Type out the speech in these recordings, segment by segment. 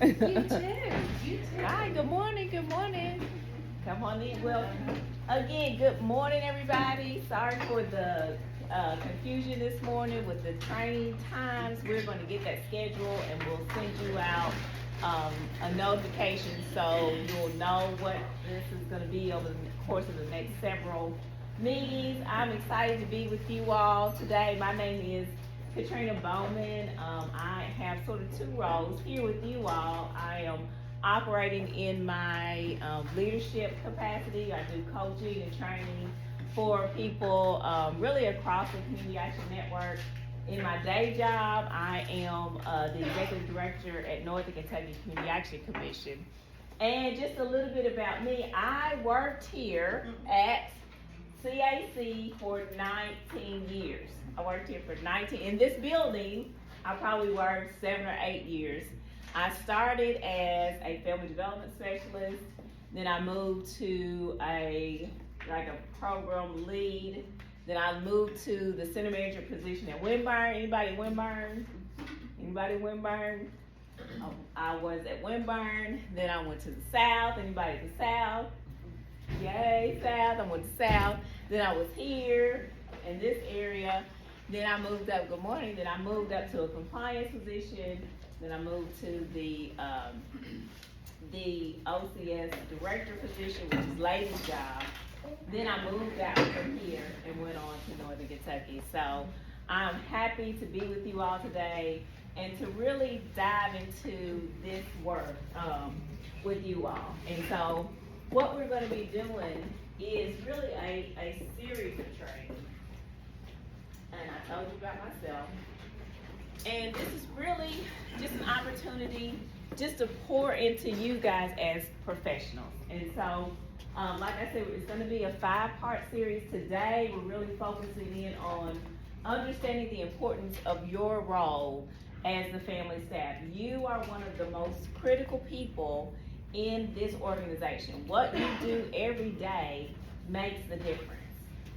You too. You too. Hi, good morning, good morning. Come on in. Well, again, good morning, everybody. Sorry for the confusion this morning with the training times. We're going to get that schedule and we'll send you out a notification so you'll know what this is going to be over the course of the next several meetings. I'm excited to be with you all today. My name is Katrina Bowman. I have sort of two roles here with you all. I am operating in my leadership capacity. I do coaching and training for people really across the Community Action Network. In my day job, I am the executive director at Northern Kentucky Community Action Commission. And just a little bit about me, I worked here at CAC for 19 years. I worked here for 19, in this building, I probably worked 7 or 8 years. I started as a family development specialist, then I moved to a program lead, then I moved to the center manager position at Windburn. Anybody at Windburn? Anybody at Windburn? I was at Windburn, then I went to the South. Anybody at the South? Yay, South. I went to South. Then I was here in this area. Then I moved up, good morning, then I moved up to a compliance position. Then I moved to the OCS director position, which is ladies' job. Then I moved out from here and went on to Northern Kentucky. So I'm happy to be with you all today and to really dive into this work with you all. And so what we're going to be doing is really a series of training. And I told you about myself. And this is really just an opportunity just to pour into you guys as professionals. And so, like I said, it's going to be a 5-part series today. We're really focusing in on understanding the importance of your role as the family staff. You are one of the most critical people in this organization. What you do every day makes the difference.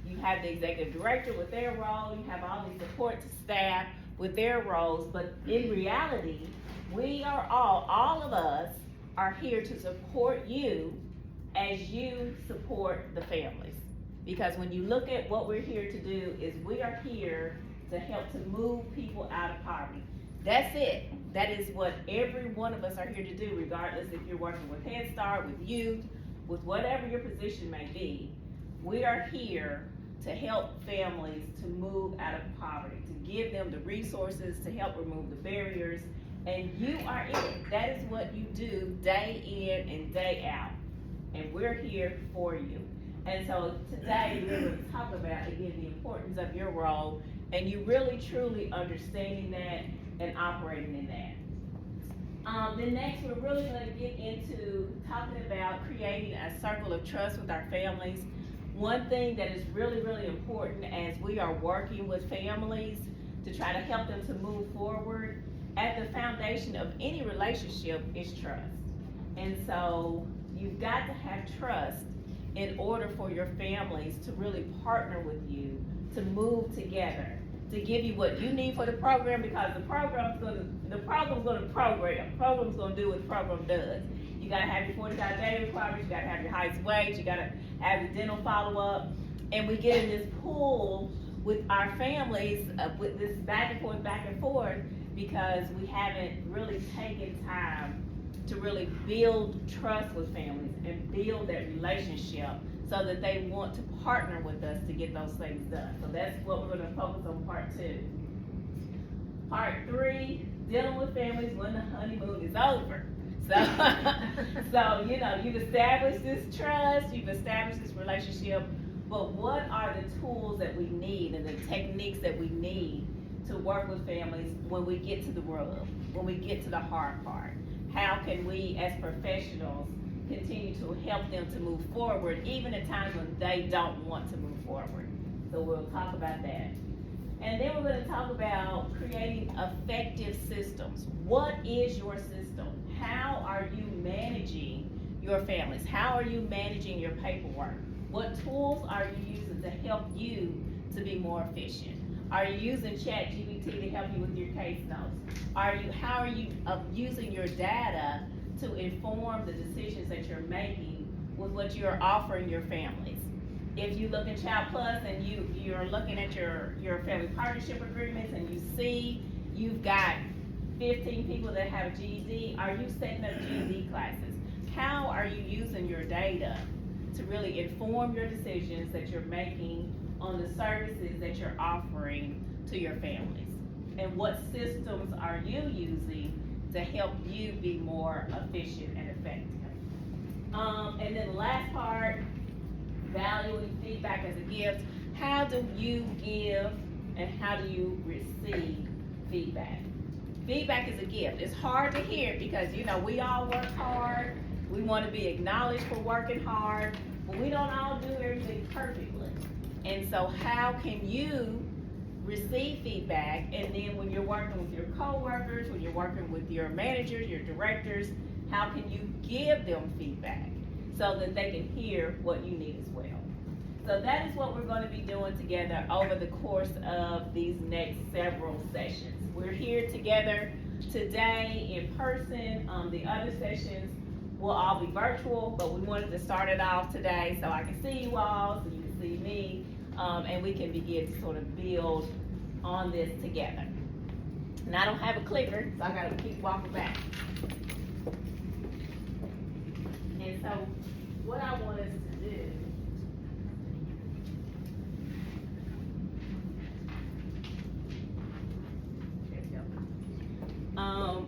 You have the executive director with their role, you have all the support staff with their roles, but in reality, we are all of us are here to support you as you support the families. Because when you look at what we're here to do is we are here to help to move people out of poverty. That's it. That is what every one of us are here to do, regardless if you're working with Head Start, with youth, with whatever your position may be. We are here to help families to move out of poverty, to give them the resources to help remove the barriers, and you are it. That is what you do day in and day out, and we're here for you. And so today we're going to talk about, again, the importance of your role, and you really truly understanding that and operating in that. Then next, we're really going to get into talking about creating a circle of trust with our families. One thing that is really, really important as we are working with families to try to help them to move forward, at the foundation of any relationship is trust. And so you've got to have trust in order for your families to really partner with you, to move together, to give you what you need for the program, because the program's going to program. The program's going to do what the program does. You got to have your 45-day requirements, you got to have your height, weight, you got to have your dental follow-up, and we get in this pool with our families, with this back and forth, because we haven't really taken time to really build trust with families and build that relationship so that they want to partner with us to get those things done. So that's what we're going to focus on part 2. Part 3, dealing with families when the honeymoon is over. So you've established this trust, you've established this relationship, but what are the tools that we need and the techniques that we need to work with families when we get to the rub, when we get to the hard part? How can we as professionals continue to help them to move forward even at times when they don't want to move forward? So we'll talk about that. And then we're going to talk about creating effective systems. What is your system? How are you managing your families? How are you managing your paperwork? What tools are you using to help you to be more efficient? Are you using ChatGPT to help you with your case notes? How are you using your data to inform the decisions that you're making with what you're offering your families? If you look in Child Plus and you're looking at your family partnership agreements and you see you've got 15 people that have GED, are you setting up GED classes? How are you using your data to really inform your decisions that you're making on the services that you're offering to your families? And what systems are you using to help you be more efficient and effective? And then the last part, valuing feedback as a gift. How do you give and how do you receive feedback? Feedback is a gift. It's hard to hear because, we all work hard. We want to be acknowledged for working hard, but we don't all do everything perfectly. And so how can you receive feedback, and then when you're working with your coworkers, when you're working with your managers, your directors, how can you give them feedback so that they can hear what you need as well? So that is what we're going to be doing together over the course of these next several sessions. We're here together today in person. The other sessions will all be virtual, but we wanted to start it off today so I can see you all, so you can see me, and we can begin to sort of build on this together. And I don't have a clicker, so I gotta keep walking back. And so what I want us to do,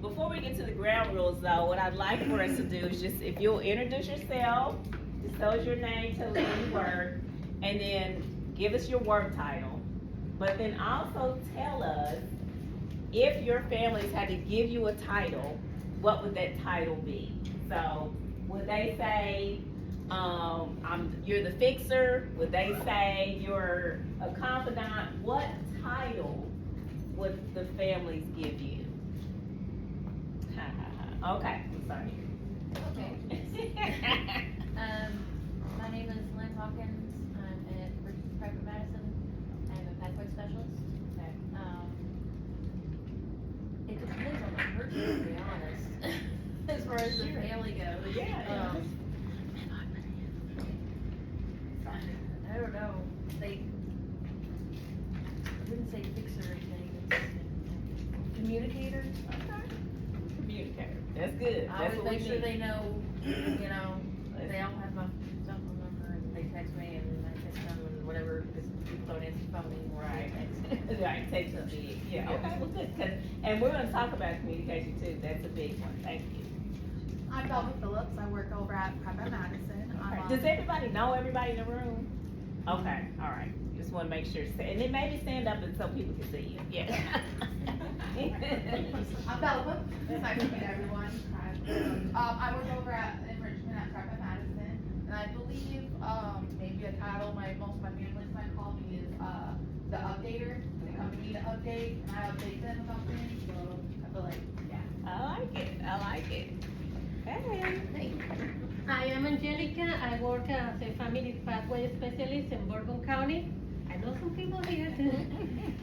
before we get to the ground rules though, what I'd like for us to do is just, if you'll introduce yourself, just tell us your name, tell us where you work, and then give us your work title. But then also tell us, if your families had to give you a title, what would that title be? So would they say, you're the fixer? Would they say you're a confidant? What title would the families give you? Okay, I'm sorry. Okay. My name is Lynn Hawkins. I'm at Private Madison. I'm a pathway specialist. Okay. It depends on the person, to be honest, as far as the family goes. Yeah. I don't know. They wouldn't say fixer or anything. It's communicator. Okay. Communicator. That's good. I That's always what we make sure need. they know, they all have my cell phone number and they text me and I text them and whatever, because people don't answer the phone anymore. Right. Text. Right, take some big, yeah, okay, well, good, and we're gonna talk about communication too, that's a big one, thank you. I'm Velma Phillips. I work over at Private Madison. Okay. Does everybody know everybody in the room? Okay, all right, just wanna make sure, and then maybe stand up and so people can see you, yeah. I'm Velma. It's nice to meet everyone. I work over in Richmond at Private Madison, and I believe maybe a title most of my families might call me is the updater. They come to me to update, and I update them about things. So I feel like, yeah. I like it. Hey. I am Angelica. I work as a family pathway specialist in Bourbon County. I know some people here.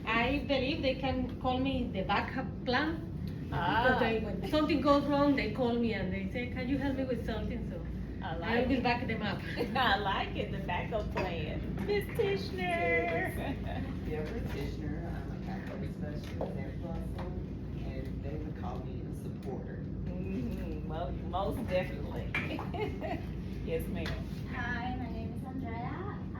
I believe they can call me the backup plan. Because when something goes wrong, they call me and they say, "Can you help me with something?" So I will back them up. I like it, the backup plan. Miss Tishner. Deborah Tishner, I'm a pathway specialist at Russell, and they would call me a supporter. Well, most definitely. Yes, ma'am. Hi, my name is Andrea. I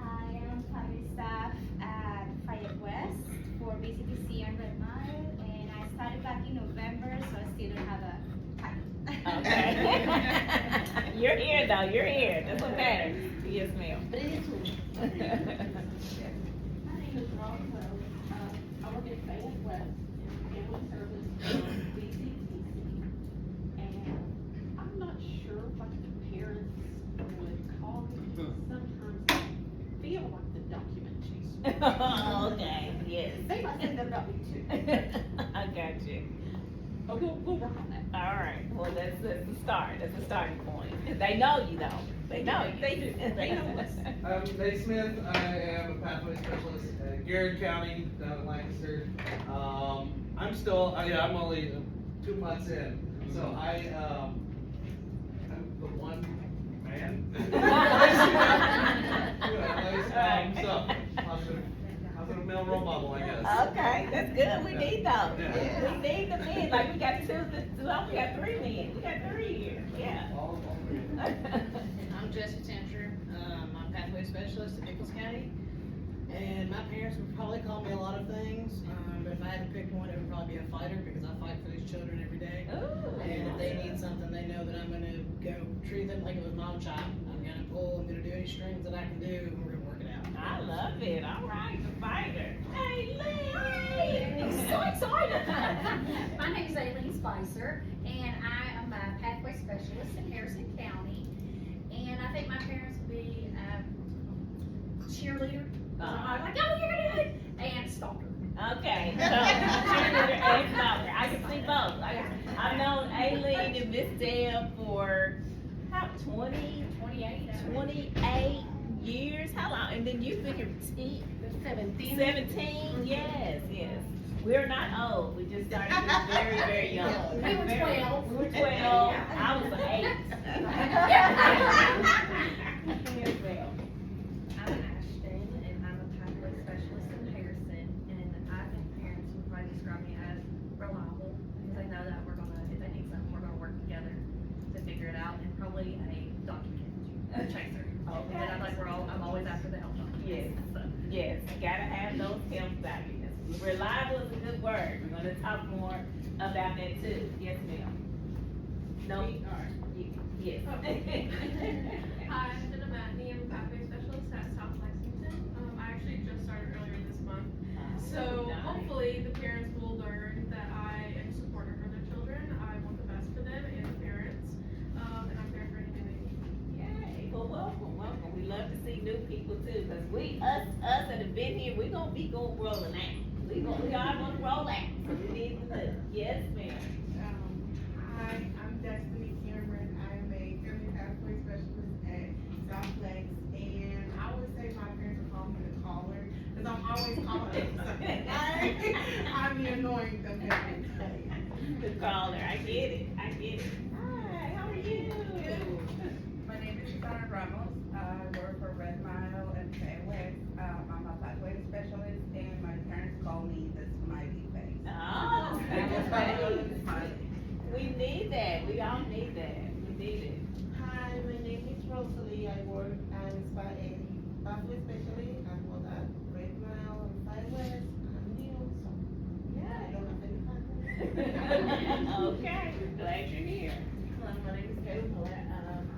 am family staff at Fayette West for BCPC and Red Mile, and I started back in November, so I still don't have a title. Okay. You're here though, you're here. That's what matters. Yes, ma'am. But it is me. My name is Ron Wells. I work at Fayette West in family service, BCPC. And I'm not sure what the parents would call me. Sometimes I feel like the documentation. Okay, yes. They might say that about me too. I got you. But we'll work on that. All right, well, that's That's the start. That's the starting point. They know you though. They know you. They do. They know us. I'm Nate Smith. I am a pathway specialist at Garrett County down in Lancaster. I'm only 2 months in, so I'm the one man. So positive male role model, I guess. Okay, that's good. We need those. Yeah. We need the men. Like we got we got 3 men. We got 3 here. Yeah. All three. I'm Jesse Tincher. I'm pathway specialist in Nichols County. And my parents would probably call me a lot of things, but if I had to pick one, it would probably be a fighter because I fight for these children every day. Ooh. And if they need something, they know that I'm gonna go treat them like it was mom child. I'm gonna pull, I'm gonna do any strings that I can do, and we're gonna work it out. I love it. All right, the fighter. Hey, Lee! I'm so excited. My name is Aileen Spicer, and I am a pathway specialist in Harrison County. And I think my parents would be cheerleader. I'm like, oh, you're gonna do it, and stalker. Okay, so cheerleader and stalker. I can see both. I've known Aileen and Miss Deb for how 28 years. How long? And then you've been here 17. Yes. We're not old. We just started very, very young. We were 12. We were 12. I was 8. Yes, ma'am. I'm Ashton, and I'm a pathway specialist in Harrison, and I think parents would probably describe me as reliable, because they know that if they need something, we're gonna work together to figure it out, and probably a document chaser. Okay. And I'm always after the help document. Yes. So. Yes, gotta have those health documents. Reliable is a good word. We're gonna talk more about that too. Yes, ma'am. No. Yes. Hi, I'm Jenna Matney. I'm a pathway specialist at South Lexington. I actually just started earlier this month. So hopefully the parents will learn that I am supportive for their children. I want the best for them and the parents. And I'm there for anything they need. Yay. Well, welcome. We love to see new people too, cause us that have been here, we gonna be rolling out. We all gonna roll out. So we need to know. Yes, ma'am. Hi, I'm Destiny Cameron. I'm a family pathway specialist at South Lex, and I would say my parents would call me the caller, because I'm always calling them something. I'm annoying them every day. The caller. I get it. Hi, how are you? My name is Shana Ramos. I work for Red Mile and Fairway. I'm a pathway specialist, and my parents call me the smiley face. Oh, The smiley. we need that. We all need that. We need it. Hi, my name is Rosalie. I work as a pathway specialist. I work at Red Mile and Fairway. I'm new, so I don't have any pathway. Okay, glad you're here. Hello, my name is Kayla Millett.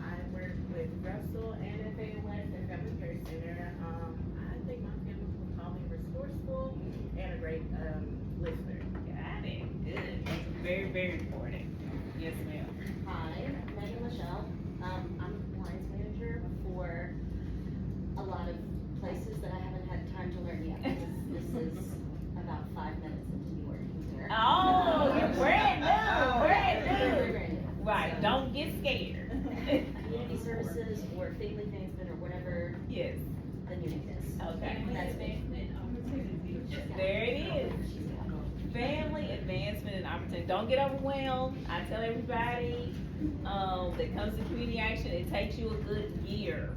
I work with Russell and FA West and Family Care Center. I think my family will call me resourceful and a great listener. Got it. Good. That's very, very important. Yes, ma'am. Hi, Megan Michelle. I'm compliance manager for a lot of places that I haven't had time to learn yet. This is about 5 minutes into me working there. Oh, you're brand new. Very Brand new. new. Right. So, Don't get scared. community services or family advancement or whatever Yes. the unit is. Okay. That's me. There it is. Family advancement and opportunity. Don't get overwhelmed. I tell everybody that comes to community action, it takes you a good year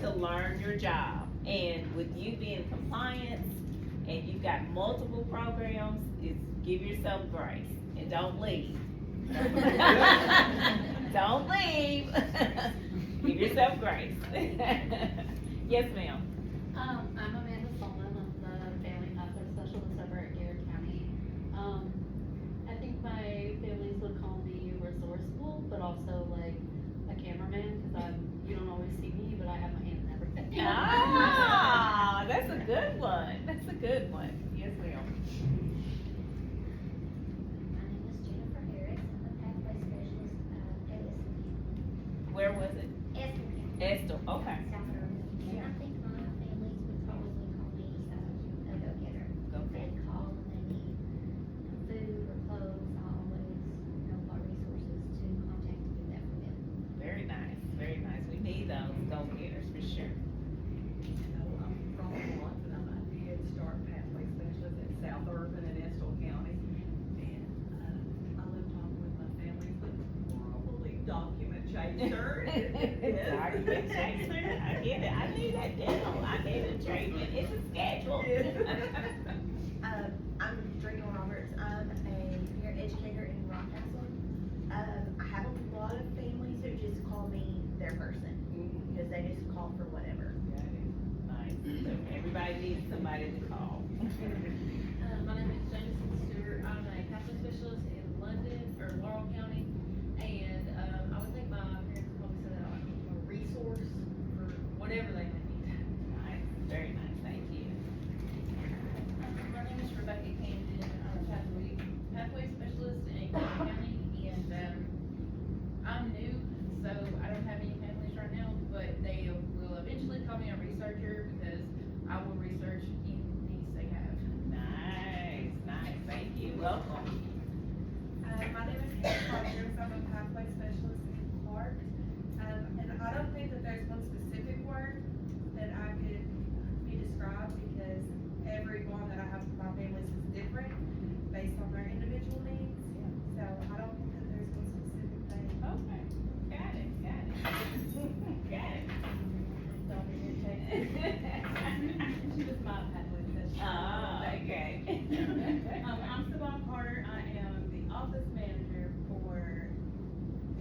to learn your job. And with you being in compliance and you've got multiple programs, give yourself grace and don't leave. Don't leave. Give yourself grace. Yes, ma'am. I'm Amanda Solomon. I'm the family pathway specialist over at Garrett County. I think my families would call me resourceful, but also like a cameraman, because you don't always see me, but I have my hand in everything. Ah, that's a good one. That's a good one. Yes, ma'am. My name is Jennifer Harris. I'm a pathway specialist at Where was it? Eston County. Esther. Okay. South Irving. And I think my families would probably call me a go-getter. Go for They it. call when they need food or clothes. I always know what resources to contact Chaser. Document chaser. I get it. I need that dental. I need a treatment. It's a schedule. I'm Draco Roberts. I'm a peer educator in Rockcastle. I have a lot of families who just call me their person because they just call for whatever. Nice. So everybody needs somebody to call. My name is Jameson Stewart. I'm a Catholic specialist in London, or Laurel County, and I would think my parents probably said that I'm a resource for whatever they may need. Nice. Very nice. Thank you. My name is Rebecca Camden. I'm a pathway specialist in Clayton County, and I'm new, so I don't have any families right now, but they will eventually call me a researcher because I will research any needs they have. Nice. Nice. Thank you. Welcome. My name is Kate Rogers. I'm a pathway specialist in Clark. And I don't think that there's one specific word that I could be described because every bond that I have with my families is different based on their individual needs. So I don't think that there's one specific thing. Okay. Got it. Got it. Got it. Don't be irritated. She was my pathway specialist. Oh, okay. I'm Savon Carter. I am the office manager for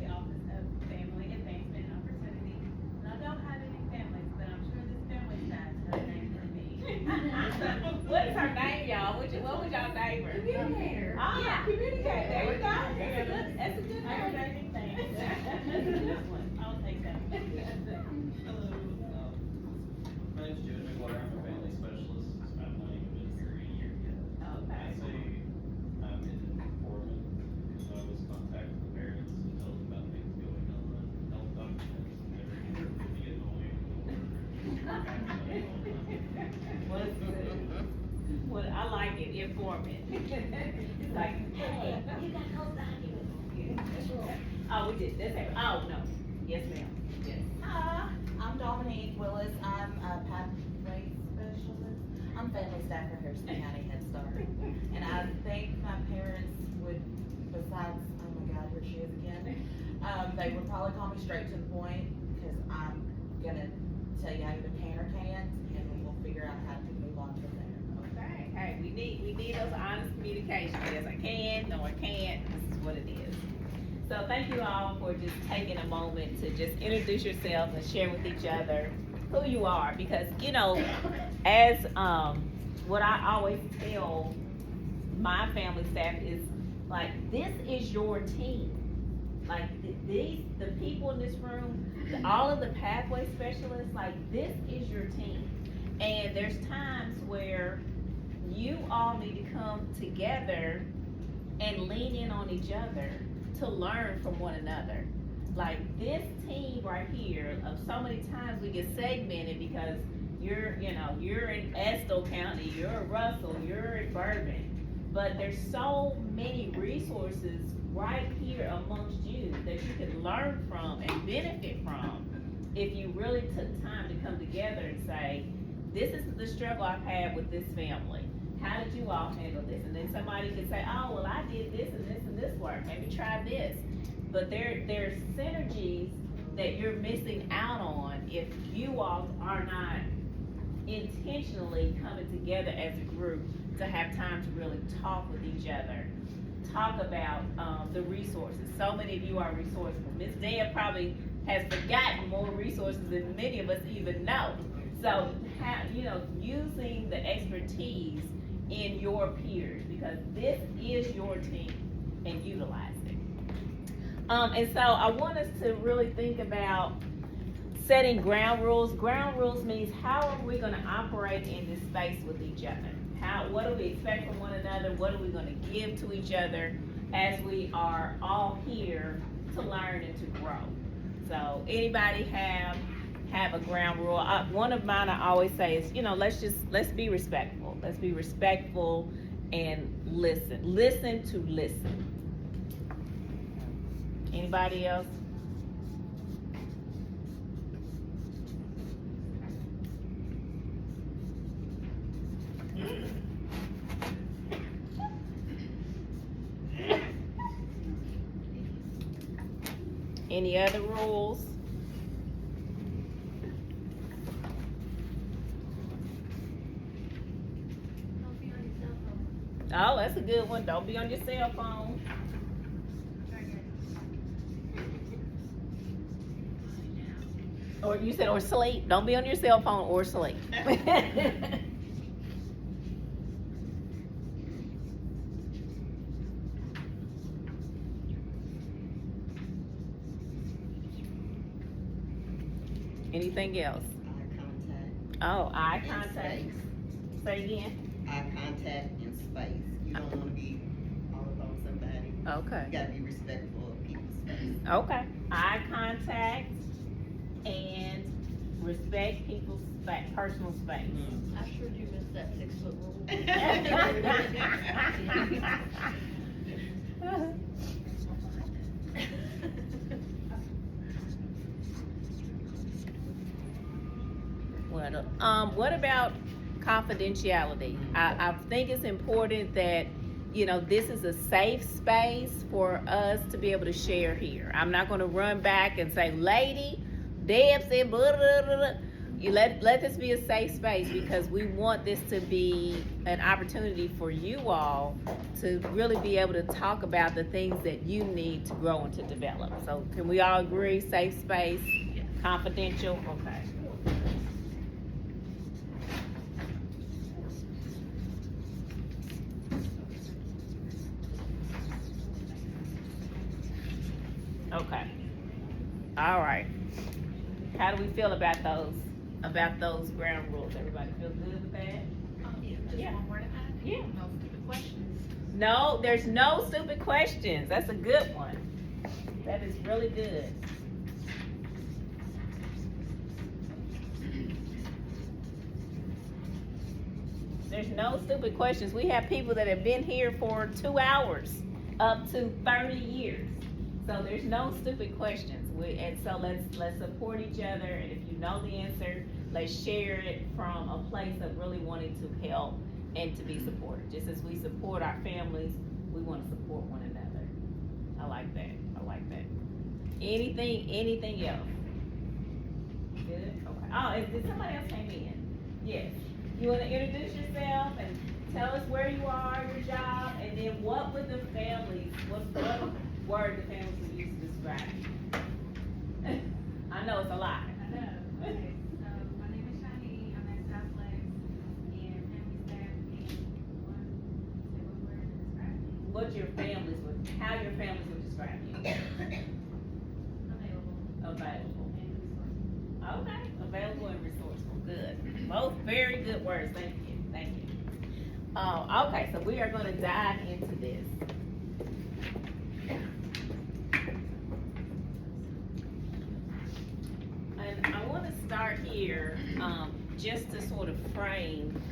the Office of Family Advancement and Opportunity. And I don't have any families, but I'm sure this family staff has a name for me. What is her name, y'all? What was y'all name? Communicator. Ah, communicator. There you go. That's a good name. Aggravating thing. That's a good one. I'll take that. Hello, my name's Joe McGuire. I'm a family specialist. I've not even been here a year yet. Okay. I say I'm in Portland because I always contact the parents and tell them about things going on, health documents, and everything. It can be annoying. Well, I like it, informant. It's like, hey, you got those documents. Oh, we did, that's it. Oh, no. Yes, ma'am. Yes. I'm Dominique Willis. I'm a pathway specialist. I'm family staff for Harrison County Head Start. And I think my parents would, besides, oh my God, here she is again. They would probably call me straight to the point because I'm gonna tell you I either can or can't, and we'll figure out how to move on from there. Okay, hey, we need those honest communication. Yes, I can, no, I can't. This is what it is. So thank you all for just taking a moment to just introduce yourselves and share with each other who you are, because you know, as what I always tell my family staff is like, this is your team. Like the people in this room, all of the pathway specialists, like this is your team. And there's times where you all need to come together and lean in on each other to learn from one another. Like this team right here, of so many times we get segmented because you're in Estill County, you're in Russell, you're in Bourbon. But there's so many resources right here amongst you that you can learn from and benefit from if you really took time to come together and say, this is the struggle I've had with this family. How did you all handle this? And then somebody could say, oh, well, I did this and this and this work. Maybe try this. But there's synergies that you're missing out on if you all are not intentionally coming together as a group to have time to really talk with each other. Talk about the resources. So many of you are resourceful. Ms. Dea probably has forgotten more resources than many of us even know. So, using the expertise in your peers, because this is your team, and utilize it. And so I want us to really think about setting ground rules. Ground rules means how are we going to operate in this space with each other? What do we expect from one another? What are we going to give to each other as we are all here to learn and to grow? So anybody have a ground rule? One of mine I always say is, let's be respectful. Let's be respectful and listen. Listen to listen. Anybody else? Any other rules? Don't be on your cell phone. Oh, that's a good one. Don't be on your cell phone. Or you said or sleep. Don't be on your cell phone or sleep. Anything else? Eye contact. Oh, eye and contact. space. Say again. Eye contact and space. You don't wanna be all up on somebody. Okay. You gotta be respectful of people's space. Okay. Eye contact and respect people's personal space. I sure do miss that 6-foot rule. What about confidentiality? I think it's important that, you know, this is a safe space for us to be able to share here. I'm not gonna run back and say, lady, Deb said, blah, blah, blah, blah. You let this be a safe space, because we want this to be an opportunity for you all to really be able to talk about the things that you need to grow and to develop. So can we all agree, safe space, confidential? Okay. Okay. All right. How do we feel about those ground rules? Everybody feel good with that? Just Yeah. one more to add? Yeah. No stupid questions. No, there's no stupid questions. That's a good one. That is really good. There's no stupid questions. We have people that have been here for 2 hours, up to 30 years. So there's no stupid questions. And so let's support each other. And if you know the answer, let's share it from a place of really wanting to help and to be supported. Just as we support our families, we want to support one another. I like that. I like that. Anything else? Good? Okay. Oh, did somebody else came in? Yes. You want to introduce yourself and tell us where you are, your job, and then what word the families would use to describe you? I know it's a lot. I know. Okay, so my name is Shani. I'm at Southflex and family staff and word to describe me. How your families would describe you? Available. And resourceful. Okay, available and resourceful. Good. Both very good words. Thank you. Thank you. Okay, so we are going to dive into this. And I want to start here just to sort of frame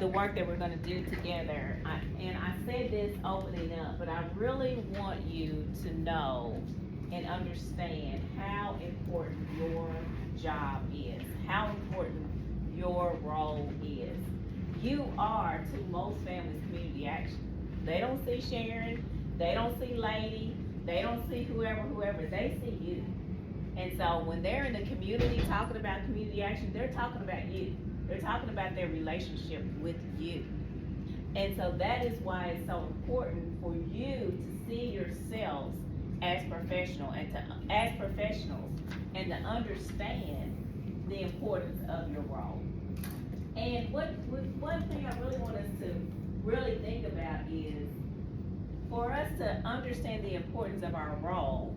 the work that we're going to do together. And I said this opening up, but I really want you to know and understand how important your job is, how important your role is. You are, to most families, community action. They don't see Sharon, they don't see Lady, they don't see whoever, they see you. And so when they're in the community talking about community action, they're talking about you. They're talking about their relationship with you. And so that is why it's so important for you to see yourselves as professionals and to understand the importance of your role. And one thing I really want us to really think about is, for us to understand the importance of our role,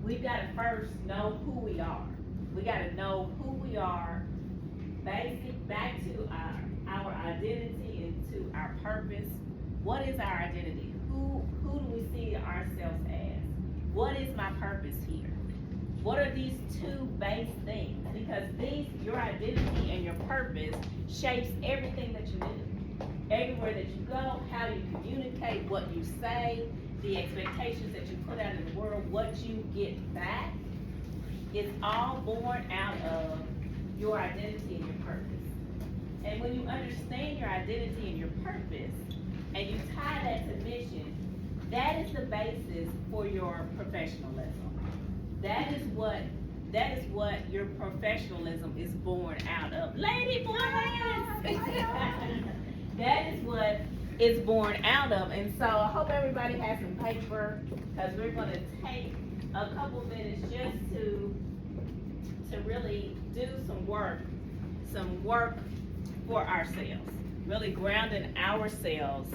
we've got to first know who we are. We got to know who we are, back to our identity and to our purpose. What is our identity? Who do we see ourselves as? What is my purpose here? What are these two base things? Because your identity and your purpose shapes everything that you do. Everywhere that you go, how you communicate, what you say, the expectations that you put out in the world, what you get back, it's all born out of your identity and your purpose. And when you understand your identity and your purpose, and you tie that to mission, that is the basis for your professionalism. That that is what your professionalism is born out of. Lady boys! That is what it's born out of. And so I hope everybody has some paper, because we're gonna take a couple minutes just to really do some work for ourselves, really grounding ourselves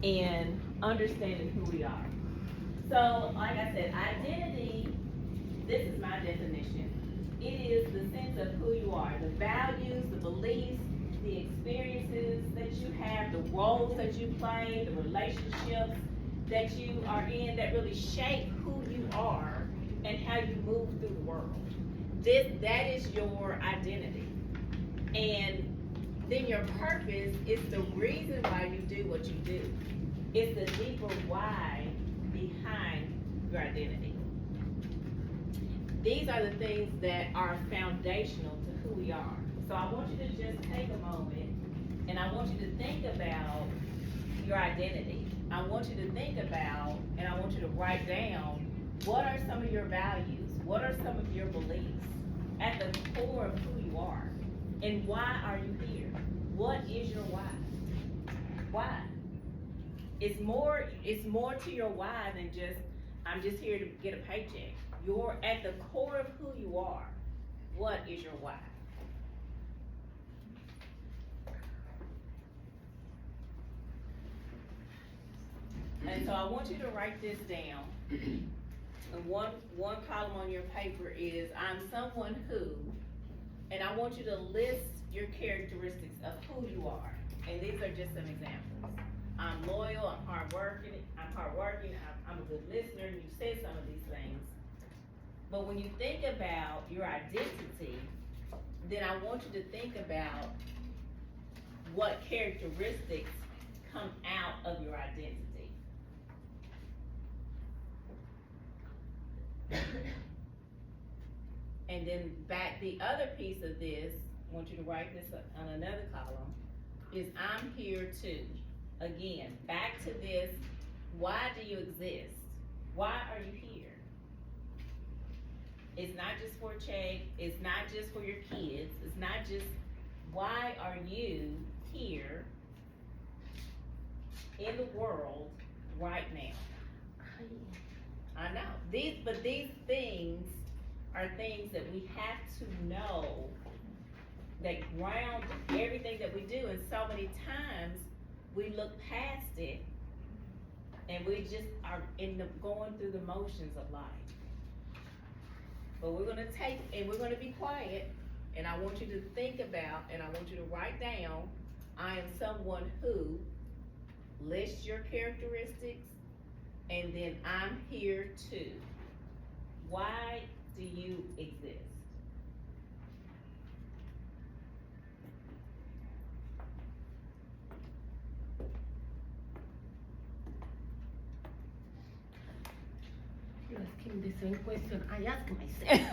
in understanding who we are. So, like I said, identity, this is my definition. It is the sense of who you are, the values, the beliefs, the experiences that you have, the roles that you play, the relationships that you are in that really shape who you are and how you move through the world. That is your identity. And then your purpose is the reason why you do what you do. It's the deeper why behind your identity. These are the things that are foundational to who we are. So I want you to just take a moment and I want you to think about your identity. I want you to think about and I want you to write down what are some of your values, what are some of your beliefs at the core of who you are, and why are you here? What is your why? Why? It's more to your why than just, I'm just here to get a paycheck. You're at the core of who you are. What is your why? And so I want you to write this down. And one column on your paper is, I'm someone who, and I want you to list your characteristics of who you are. And these are just some examples. I'm loyal, I'm hardworking, I'm a good listener, and you said some of these things. But when you think about your identity, then I want you to think about what characteristics come out of your identity. And then back, the other piece of this, I want you to write this on another column, is I'm here too. Again, back to this, why do you exist? Why are you here? It's not just for a check, it's not just for your kids, it's not just, why are you here in the world right now? I know, these things are things that we have to know that ground everything that we do, and so many times we look past it and we just are going through the motions of life. But we're gonna take, and we're gonna be quiet, and I want you to think about, and I want you to write down, I am someone who, list your characteristics, and then I'm here too. Why do you exist? You're asking the same question I ask myself.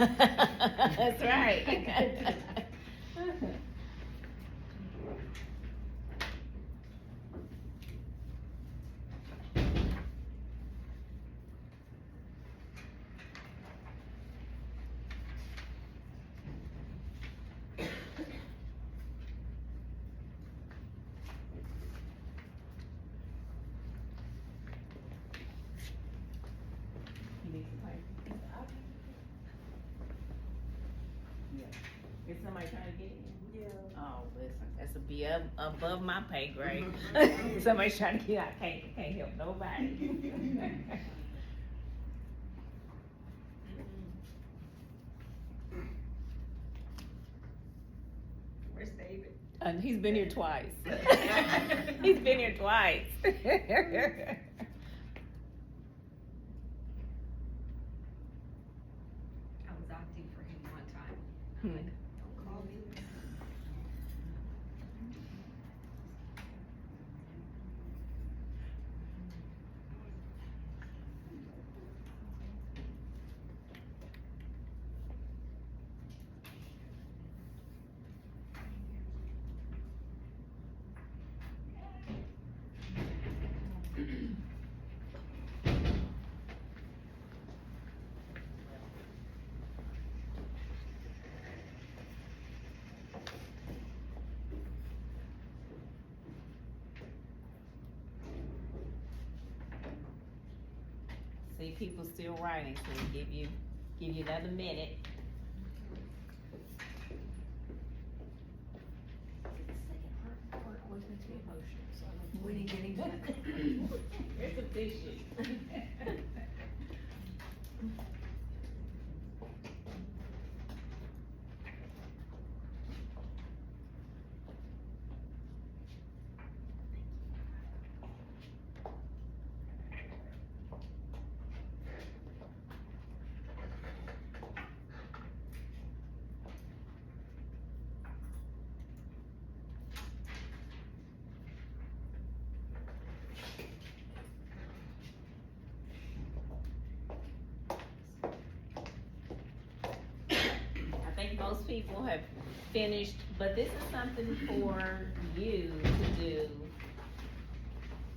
That's right. Is somebody trying to get in? Yeah. Oh, listen, that's a be above my pay grade. Somebody's trying to get out, can't help nobody. Where's David? And he's been here twice. He's been here twice. I was acting for him one time. I'm like, don't call me. many people still writing, so we'll give you another minute. Part always makes me emotional, so I'm avoiding getting that. Here's some tissue. I think most people have finished, but this is something for you to do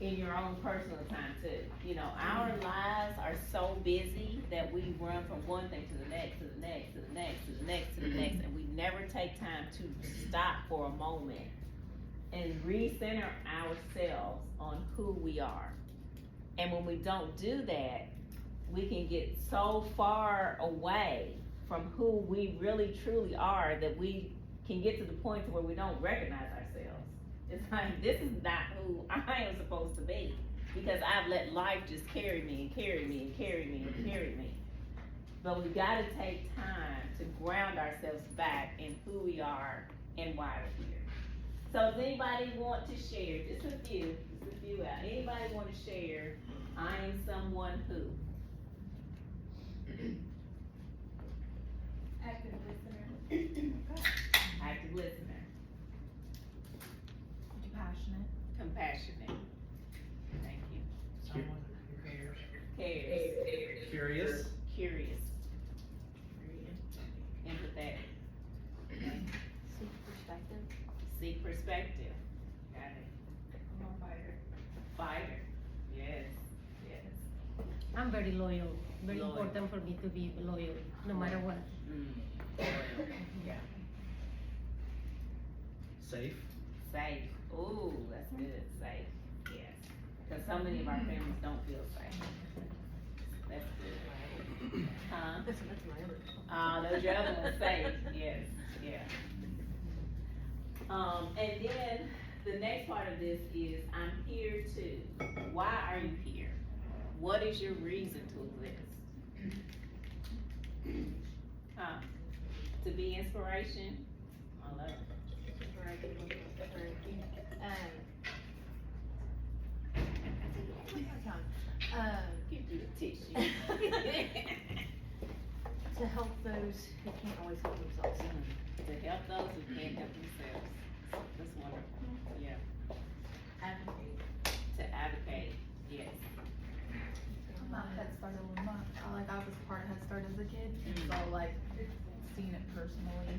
in your own personal time too. You know, our lives are so busy that we run from one thing to the next, to the next, to the next, to the next, to the next, and we never take time to stop for a moment and recenter ourselves on who we are. And when we don't do that, we can get so far away from who we really truly are that we can get to the point to where we don't recognize ourselves. It's like, this is not who I am supposed to be, because I've let life just carry me and carry me and carry me and carry me. But we gotta take time to ground ourselves back in who we are and why we're here. So does anybody want to share, just a few out, anybody want to share, I am someone who? Active listener. Active listener. Compassionate. Compassionate. Thank you. Someone who cares. Cares. Curious. Curious. Empathetic. Seek perspective. Seek perspective. Got it. I'm a fighter. Fighter. Yes. Yes. I'm very loyal. Very Loyal. important for me to be loyal, no matter what. Yeah. Safe. Safe. Ooh, that's good. Safe. Yes. Because so many of our families don't feel safe. That's good. Huh? That's my other. Those your other ones safe. Yes. Yeah. And then the next part of this is I'm here to. Why are you here? What is your reason to exist? To be inspiration. I love it. Give you a tissue. To help those who can't always help themselves. To help those who can't help themselves. That's wonderful. Yeah. Advocate. To advocate. Yes. I'm not Head Start alumni. I was part of Head Start as a kid, and so seeing it personally.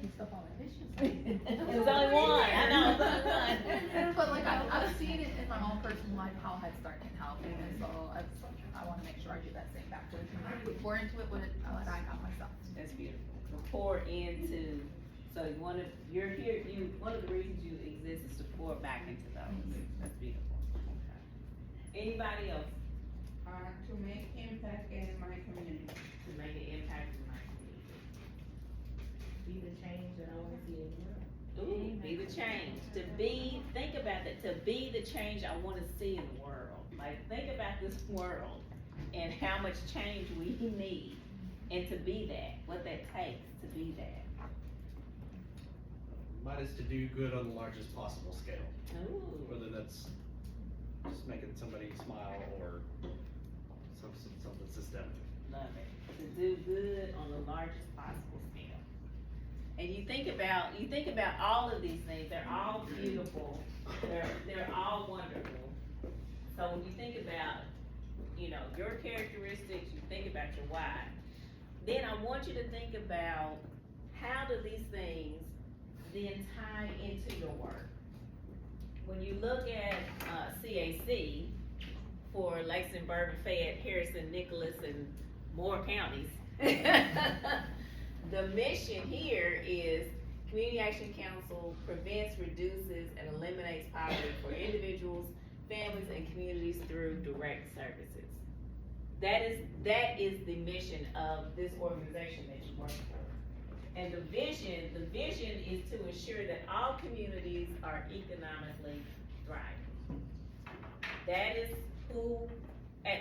He's stuff on my dishes. There's only one. I know. But I've seen it in my own personal life how Head Start can help, and so I want to make sure I do that same back to the community. Pour into it what I got myself. That's beautiful. Pour into. So one of the reasons you exist is to pour back into those. That's beautiful. Okay. Anybody else? To make impact in my community. To make an impact in my community. Be the change that I want to see in the world. Ooh, be the change. Think about that. To be the change I want to see in the world. Think about this world and how much change we need, and to be that, what that takes to be that. Mine is to do good on the largest possible scale. Ooh. Whether that's just making somebody smile or something systemic. Love it. To do good on the largest possible scale. And you think about all of these things, they're all beautiful, they're all wonderful. So when you think about, your characteristics, you think about your why, then I want you to think about how do these things then tie into your work. When you look at CAC for Lexington, Bourbon, Fayette, Harrison, Nicholas, and Moore counties, the mission here is Community Action Council prevents, reduces, and eliminates poverty for individuals, families, and communities through direct services. That is the mission of this organization that you work for. And the vision is to ensure that all communities are economically thriving. That is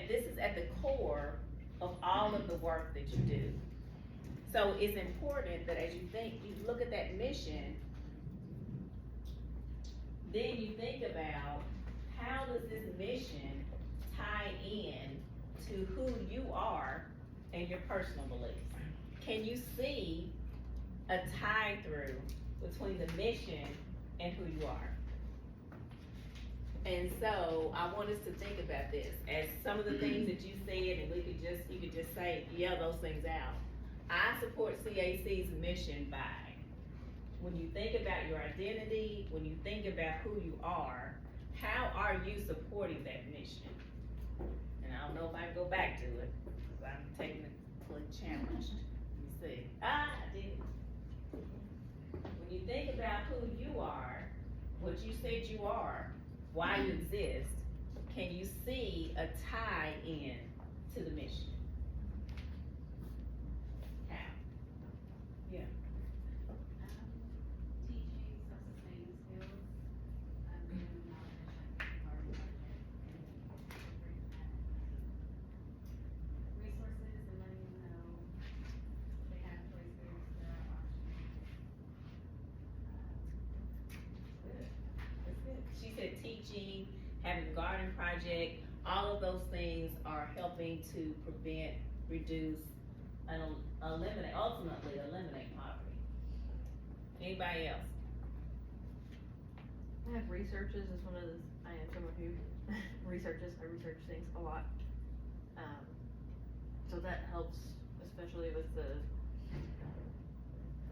this is at the core of all of the work that you do. So it's important that as you look at that mission, then you think about how does this mission tie in to who you are and your personal beliefs. Can you see a tie through between the mission and who you are? And so I want us to think about this as some of the things that you said, and you could just say, yell those things out. I support CAC's mission by, when you think about your identity, when you think about who you are, how are you supporting that mission? And I don't know if I can go back to it, because I'm technically challenged. Let me see. I did it. When you think about who you are, what you said you are, why you exist, can you see a tie in to the mission? How? Yeah. Teaching self-sustaining skills, doing knowledge, resources, and letting them know they have choices, there are options. That's good. She said teaching, having a garden project, all of those things are helping to prevent, reduce, and ultimately eliminate poverty. Anybody else? I have researches as one of those, I am someone who researches, I research things a lot. So that helps, especially with the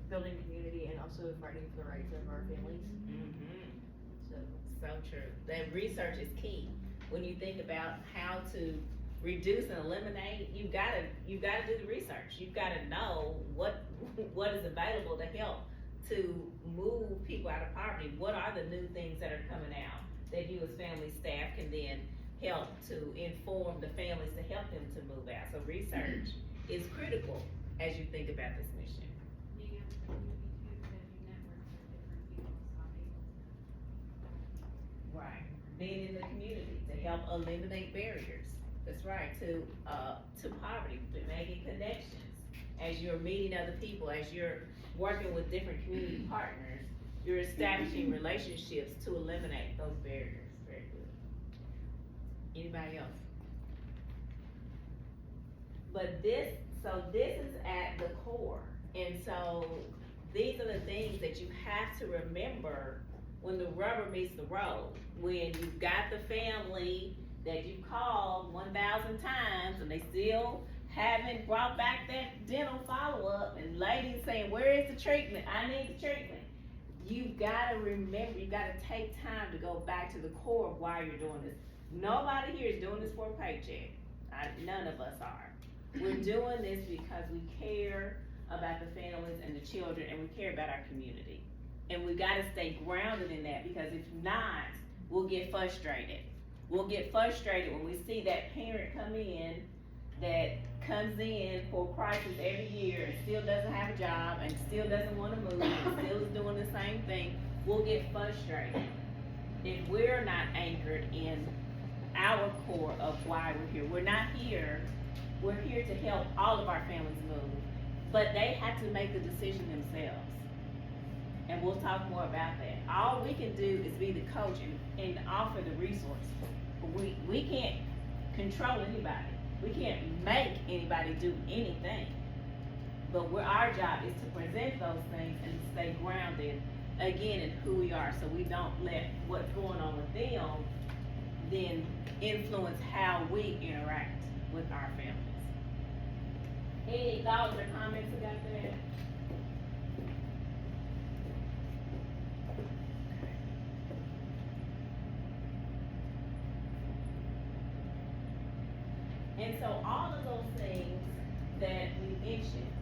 building community and also fighting for the rights of our families. Mm-hmm. So true. That research is key. When you think about how to reduce and eliminate, you gotta do the research. You've gotta know what is available to help to move people out of poverty. What are the new things that are coming out that you as family staff can then help to inform the families to help them to move out? So research is critical as you think about this mission. Being able to community too, because you network with different people, so I'm able to. Right. Being in the community to help eliminate barriers. That's right, to poverty, to making connections. As you're meeting other people, as you're working with different community partners, you're establishing relationships to eliminate those barriers. Very good. Anybody else? But this is at the core. And so these are the things that you have to remember when the rubber meets the road. When you've got the family that you called 1,000 times and they still haven't brought back that dental follow-up, and ladies saying, where is the treatment? I need the treatment. You've gotta remember, you gotta take time to go back to the core of why you're doing this. Nobody here is doing this for a paycheck. None of us are. We're doing this because we care about the families and the children, and we care about our community. And we gotta stay grounded in that, because if not, we'll get frustrated. We'll get frustrated when we see that parent come in that comes in for crisis every year and still doesn't have a job and still doesn't want to move and still is doing the same thing. We'll get frustrated if we're not anchored in our core of why we're here. We're not here. We're here to help all of our families move, but they have to make the decision themselves. And we'll talk more about that. All we can do is be the coach and offer the resources. We can't control anybody. We can't make anybody do anything. But our job is to present those things and to stay grounded, again, in who we are, so we don't let what's going on with them then influence how we interact with our families. Any thoughts or comments about that? And so all of those things that we mentioned,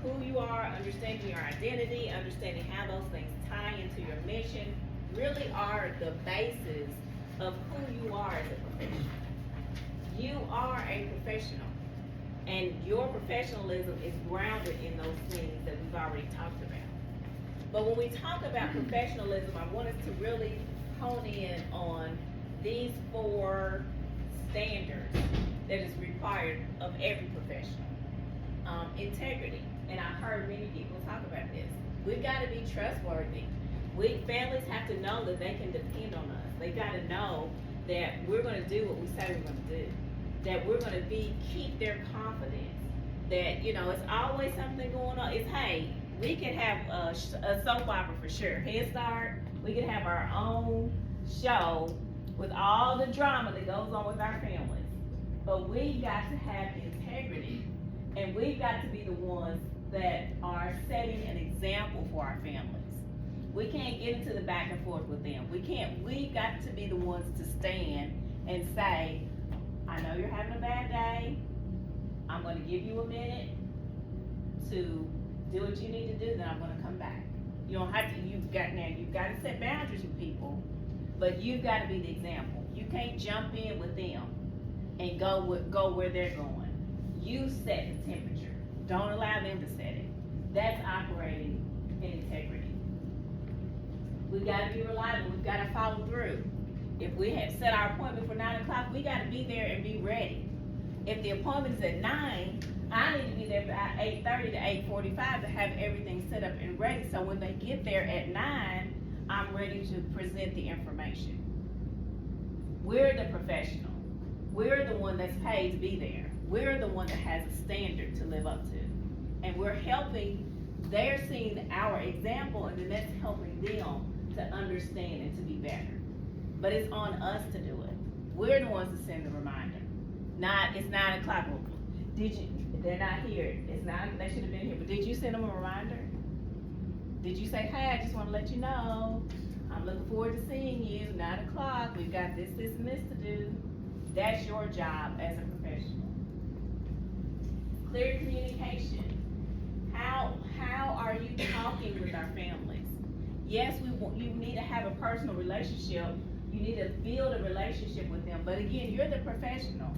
who you are, understanding your identity, understanding how those things tie into your mission, really are the basis of who you are as a professional. You are a professional, and your professionalism is grounded in those things that we've already talked about. But when we talk about professionalism, I want us to really hone in on these 4 standards that is required of every professional. Integrity, and I've heard many people talk about this. We've got to be trustworthy. Families have to know that they can depend on us. They got to know that we're going to do what we say we're going to do. That we're going to keep their confidence. That, it's always something going on. Hey, we could have a soap opera for sure. Head Start, we could have our own show with all the drama that goes on with our families. But we've got to have integrity, and we've got to be the ones that are setting an example for our families. We can't get into the back and forth with them. We've got to be the ones to stand and say, I know you're having a bad day. I'm gonna give you a minute to do what you need to do, then I'm gonna come back. You don't have to, you've got to set boundaries with people, but you've got to be the example. You can't jump in with them and go where they're going. You set the temperature. Don't allow them to set it. That's operating in integrity. We've got to be reliable. We've got to follow through. If we have set our appointment for 9 o'clock, we got to be there and be ready. If the appointment is at 9, I need to be there by 8:30 to 8:45 to have everything set up and ready. So when they get there at 9, I'm ready to present the information. We're the professional. We're the one that's paid to be there. We're the one that has a standard to live up to. And we're helping, they're seeing our example, and then that's helping them to understand and to be better. But it's on us to do it. We're the ones to send the reminder. It's 9 o'clock. They're not here. They should have been here, but did you send them a reminder? Did you say, hey, I just want to let you know, I'm looking forward to seeing you, 9 o'clock, we've got this, and this to do. That's your job as a professional. Clear communication. How are you talking with our families? Yes, you need to have a personal relationship. You need to build a relationship with them. But again, you're the professional.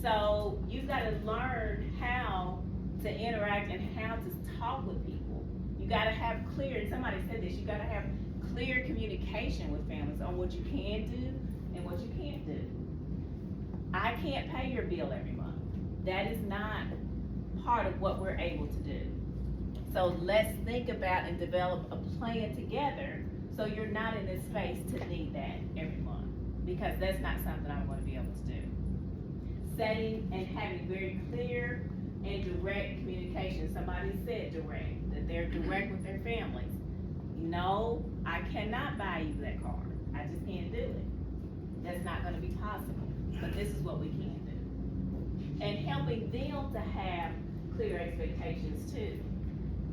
So you've got to learn how to interact and how to talk with people. You got to have clear, and somebody said this, you got to have clear communication with families on what you can do and what you can't do. I can't pay your bill every month. That is not part of what we're able to do. So let's think about and develop a plan together so you're not in this space to need that every month, because that's not something I want to be able to do. Setting and having very clear and direct communication. Somebody said direct, that they're direct with their families. No, I cannot buy you that car. I just can't do it. That's not going to be possible, but this is what we can do. And helping them to have clear expectations too.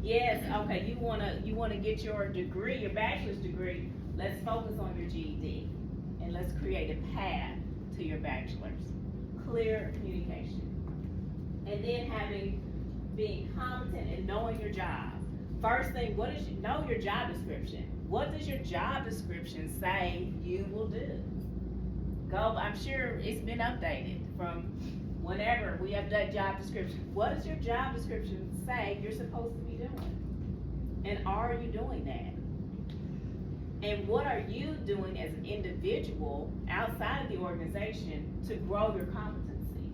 Yes, okay, you wanna get your degree, your bachelor's degree, let's focus on your GED and let's create a path to your bachelor's. Clear communication. And then being competent and knowing your job. First thing, know your job description. What does your job description say you will do? I'm sure it's been updated from whenever we update job description. What does your job description say you're supposed to be doing? And are you doing that? And what are you doing as an individual outside of the organization to grow your competency?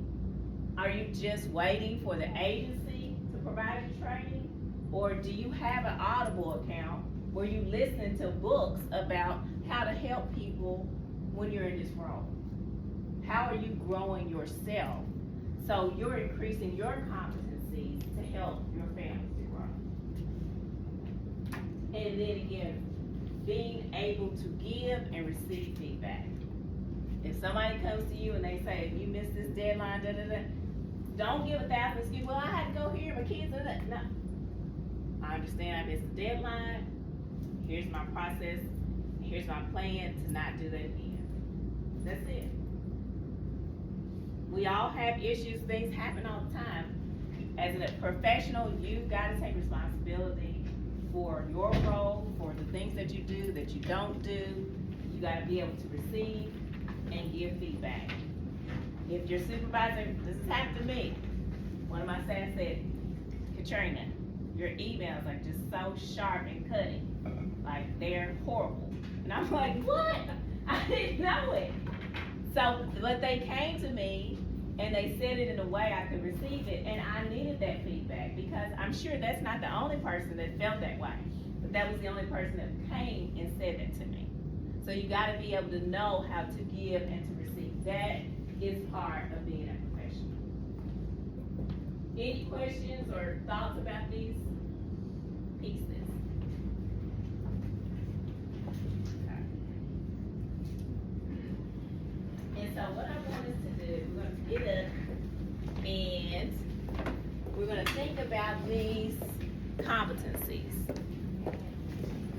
Are you just waiting for the agency to provide you training? Or do you have an Audible account where you listen to books about how to help people when you're in this role? How are you growing yourself? So you're increasing your competencies to help your family to grow. And then again, being able to give and receive feedback. If somebody comes to you and they say, if you missed this deadline, don't give 1,000 excuses. Well, I had to go here, my kids, no. I understand I missed the deadline. Here's my process. Here's my plan to not do that again. That's it. We all have issues, things happen all the time. As a professional, you've got to take responsibility for your role, for the things that you do, that you don't do. You got to be able to receive and give feedback. If your supervisor, this has happened to me, one of my staff said, Katrina, your emails are just so sharp and cutting, like they're horrible. And I'm like, what? I didn't know it. So, but they came to me and they said it in a way I could receive it, and I needed that feedback because I'm sure that's not the only person that felt that way, but that was the only person that came and said that to me. So you gotta be able to know how to give and to receive. That is part of being a professional. Any questions or thoughts about these pieces? And so what I want us to do, we're gonna get up and we're gonna think about these competencies.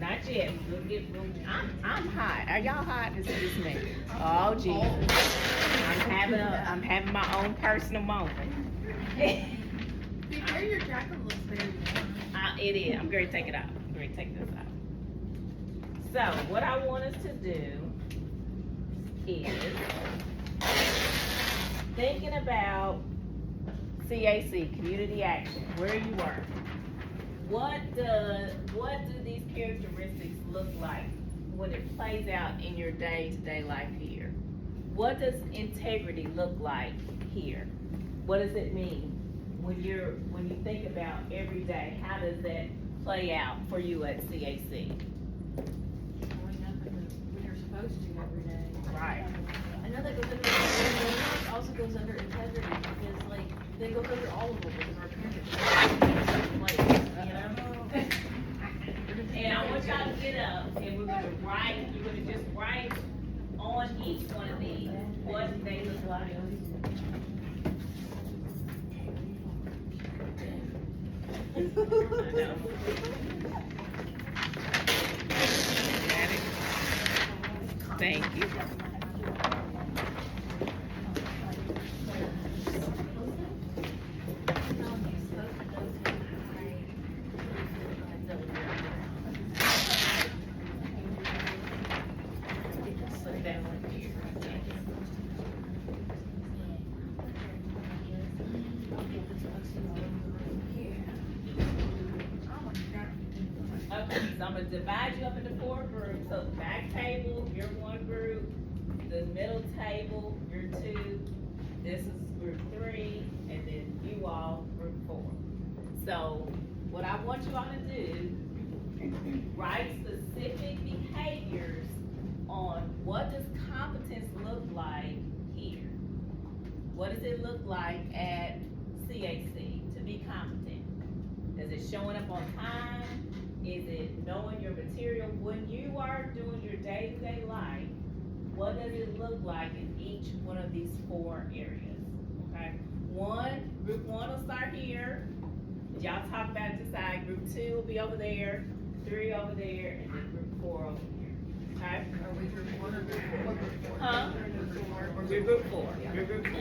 Not yet. I'm hot. Are y'all hot? Is it just me? Oh Jesus. I'm having my own personal moment. Before your jacket looks very warm. It is. I'm going to take it off. I'm going to take this off. So what I want us to do is thinking about CAC, community action, where you work. What do these characteristics look like when it plays out in your day-to-day life here? What does integrity look like here? What does it mean when you think about every day? How does that play out for you at CAC? Showing up when you're supposed to every day. Right. I know that goes under, it also goes under integrity, because like, they go under all of them, because our parents, like, you know? And I want y'all to get up and we're gonna write, you're gonna just write on each one of these what they look like. Thank you. Okay, so I'm gonna divide you up into 4 groups. So the back table, you're one group. The middle table, you're 2. This is group 3, and then you all, group 4. So what I want you all to do, write specific behaviors on what does competence look like here. What does it look like at CAC to be competent? Is it showing up on time? Is it knowing your material? When you are doing your day-to-day life, what does it look like in each one of these 4 areas? Okay? Group 1 will start here. Y'all talk about it decide. Group 2 will be over there, 3 over there, and then group 4 over here. Okay? Are we group 1 or group 4? Huh? You're group 4. You're group 4.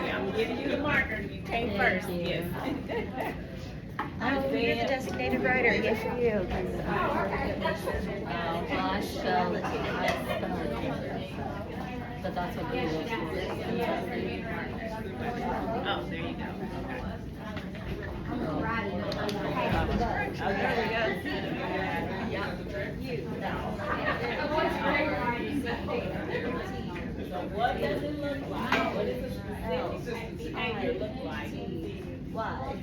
Yeah, I'm giving you the marker. You came first. Yes. Oh, you're the designated writer. Yes, for you. But that's what we look Oh, there you go. So what does it look like? What does a specific behavior look like? Why?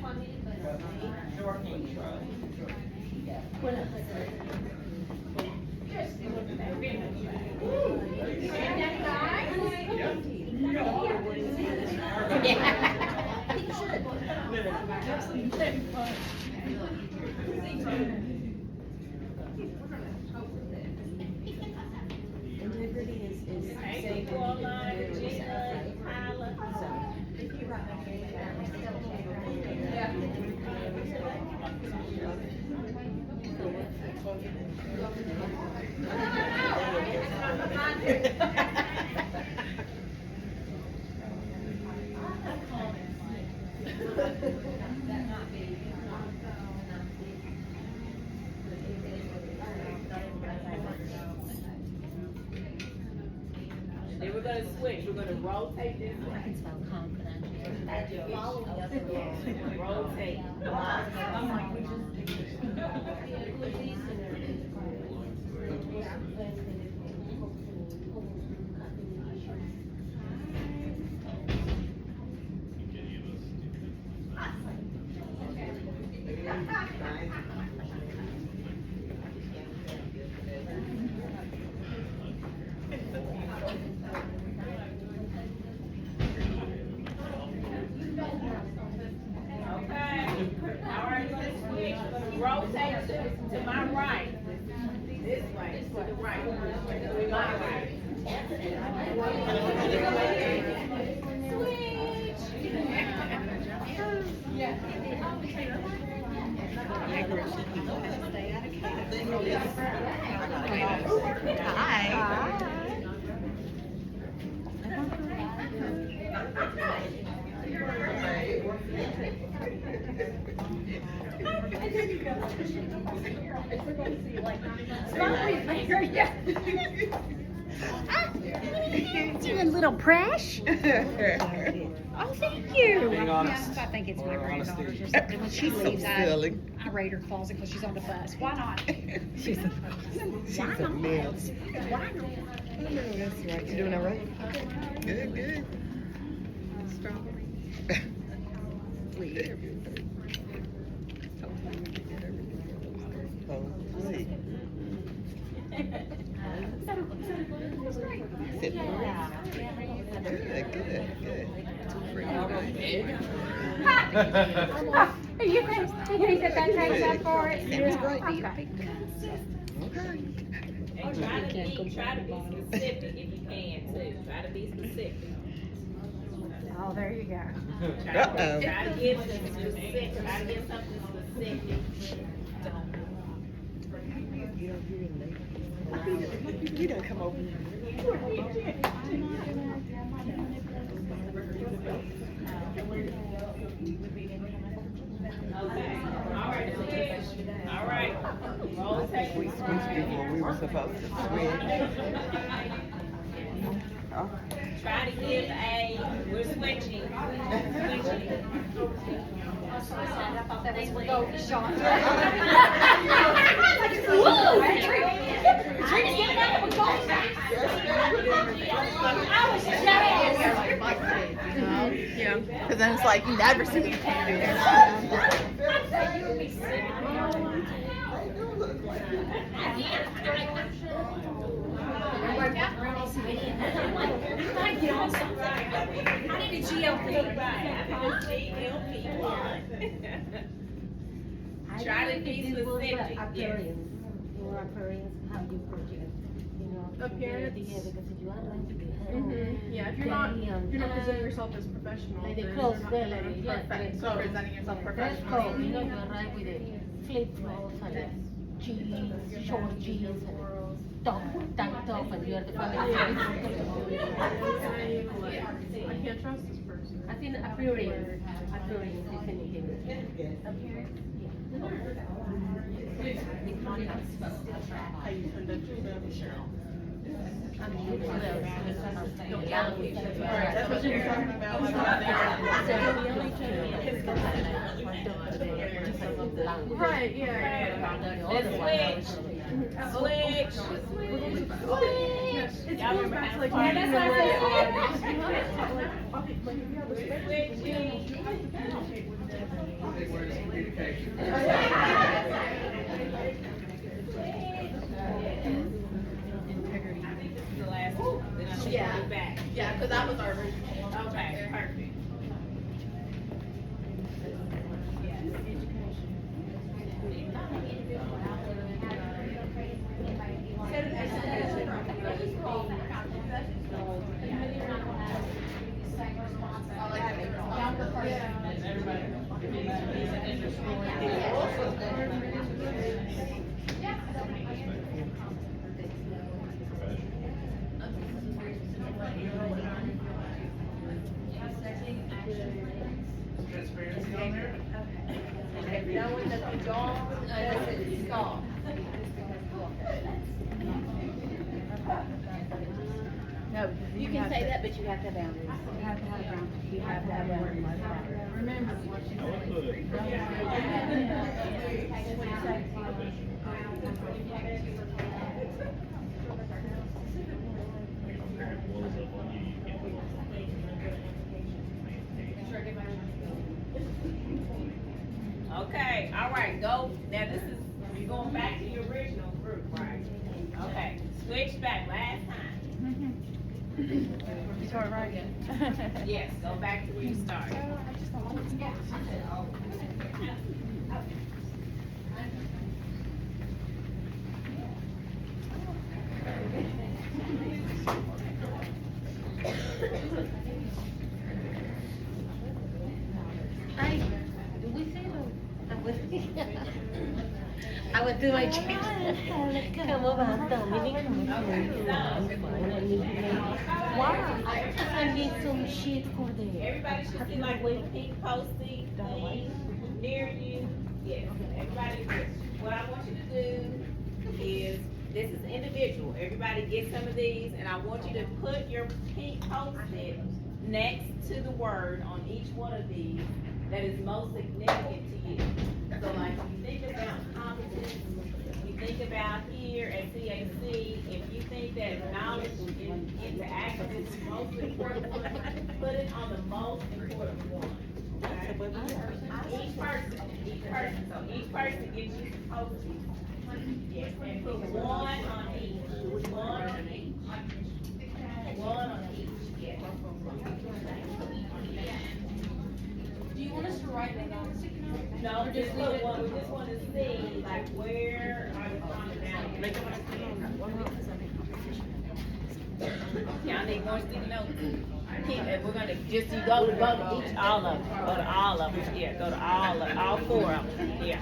Integrity is Hey, Caroline, Regina, Kyla. So, if you write my name down, Then we're gonna switch, we're gonna rotate this way. I can spell confidential. Rotate. Okay, all right, we're gonna switch, we're gonna rotate to my right. This way, to the right, to my right. You a little fresh? Oh, thank you. Being honest. I think it's my Or granddaughter's or honesty. something. When she So leaves, silly. I raid her closet because she's on the bus. Why not? She's a mess. Why not? That's right. You doing all right? Good, good. Hopefully. Sit down. Good, good, good. Are you crazy? You gonna get that trained up for it? Sounds great. Okay. And try to be specific if you can too, try to be specific. Oh, there you go. Uh-oh. Try to get specific, try to get something specific. You done come over. Okay, all right, switch. All right, rotate. We switched before we were supposed to switch. Oh. Try to give we're switching. That was a golden shot. Trina's giving out of a golden shot. I was jealous. Yeah, because then it's like you never see the I need a GLP. Try to be specific. Appearance. Your appearance, how you project. You know, Appearance. because if you are trying to be healthy, Yeah, if you're not presenting yourself as professional, like then the you're clothes not gallery, gonna yeah, perfect. So presenting yourself dress professionally. code, you know, you arrive with a flip flops and a jeans, short jeans, and tank top, and you are the family. I can't trust this person. I think appearance is anything. Appearance? How you conduct yourself. I mean, what else? That's what you were talking about. Right, yeah. Switch. It goes back to like. Yeah, that's Big word is communication. The last one, then I should Yeah. go back. Yeah, because that was our original. Okay, perfect. No, you can say that, but you have to have boundaries. You have to have boundaries. You have to have boundaries. Remember what you Okay, all right, go, now this is, you're going back to your original group, right? Okay, switch back, last time. You start right again. Yes, go back to where you started. Hi, do we see them? I would do my tricks. Come over, Dominic. Wow, I need some shit for them. Everybody should see like a pink post-it thing near you. Yes, everybody, what I want you to do is, this is individual, everybody get some of these, and I want you to put your pink post-it next to the word on each one of these that is most significant to you. So like, if you think about competence, you think about here at CAC, if you think that knowledge and interactive is the most important one, put it on the most important one. Okay? Each person, so each person gets you some post-its. Yes, and put one on each, one on each. One on each, yes. Do you want us to write that on the sticky note? No, just put one, we just wanna see, like, where are you coming down? Y'all need more sticky notes? And we're gonna just, you go to each, all of them, go to all of them, yeah, go to all four of them, yeah.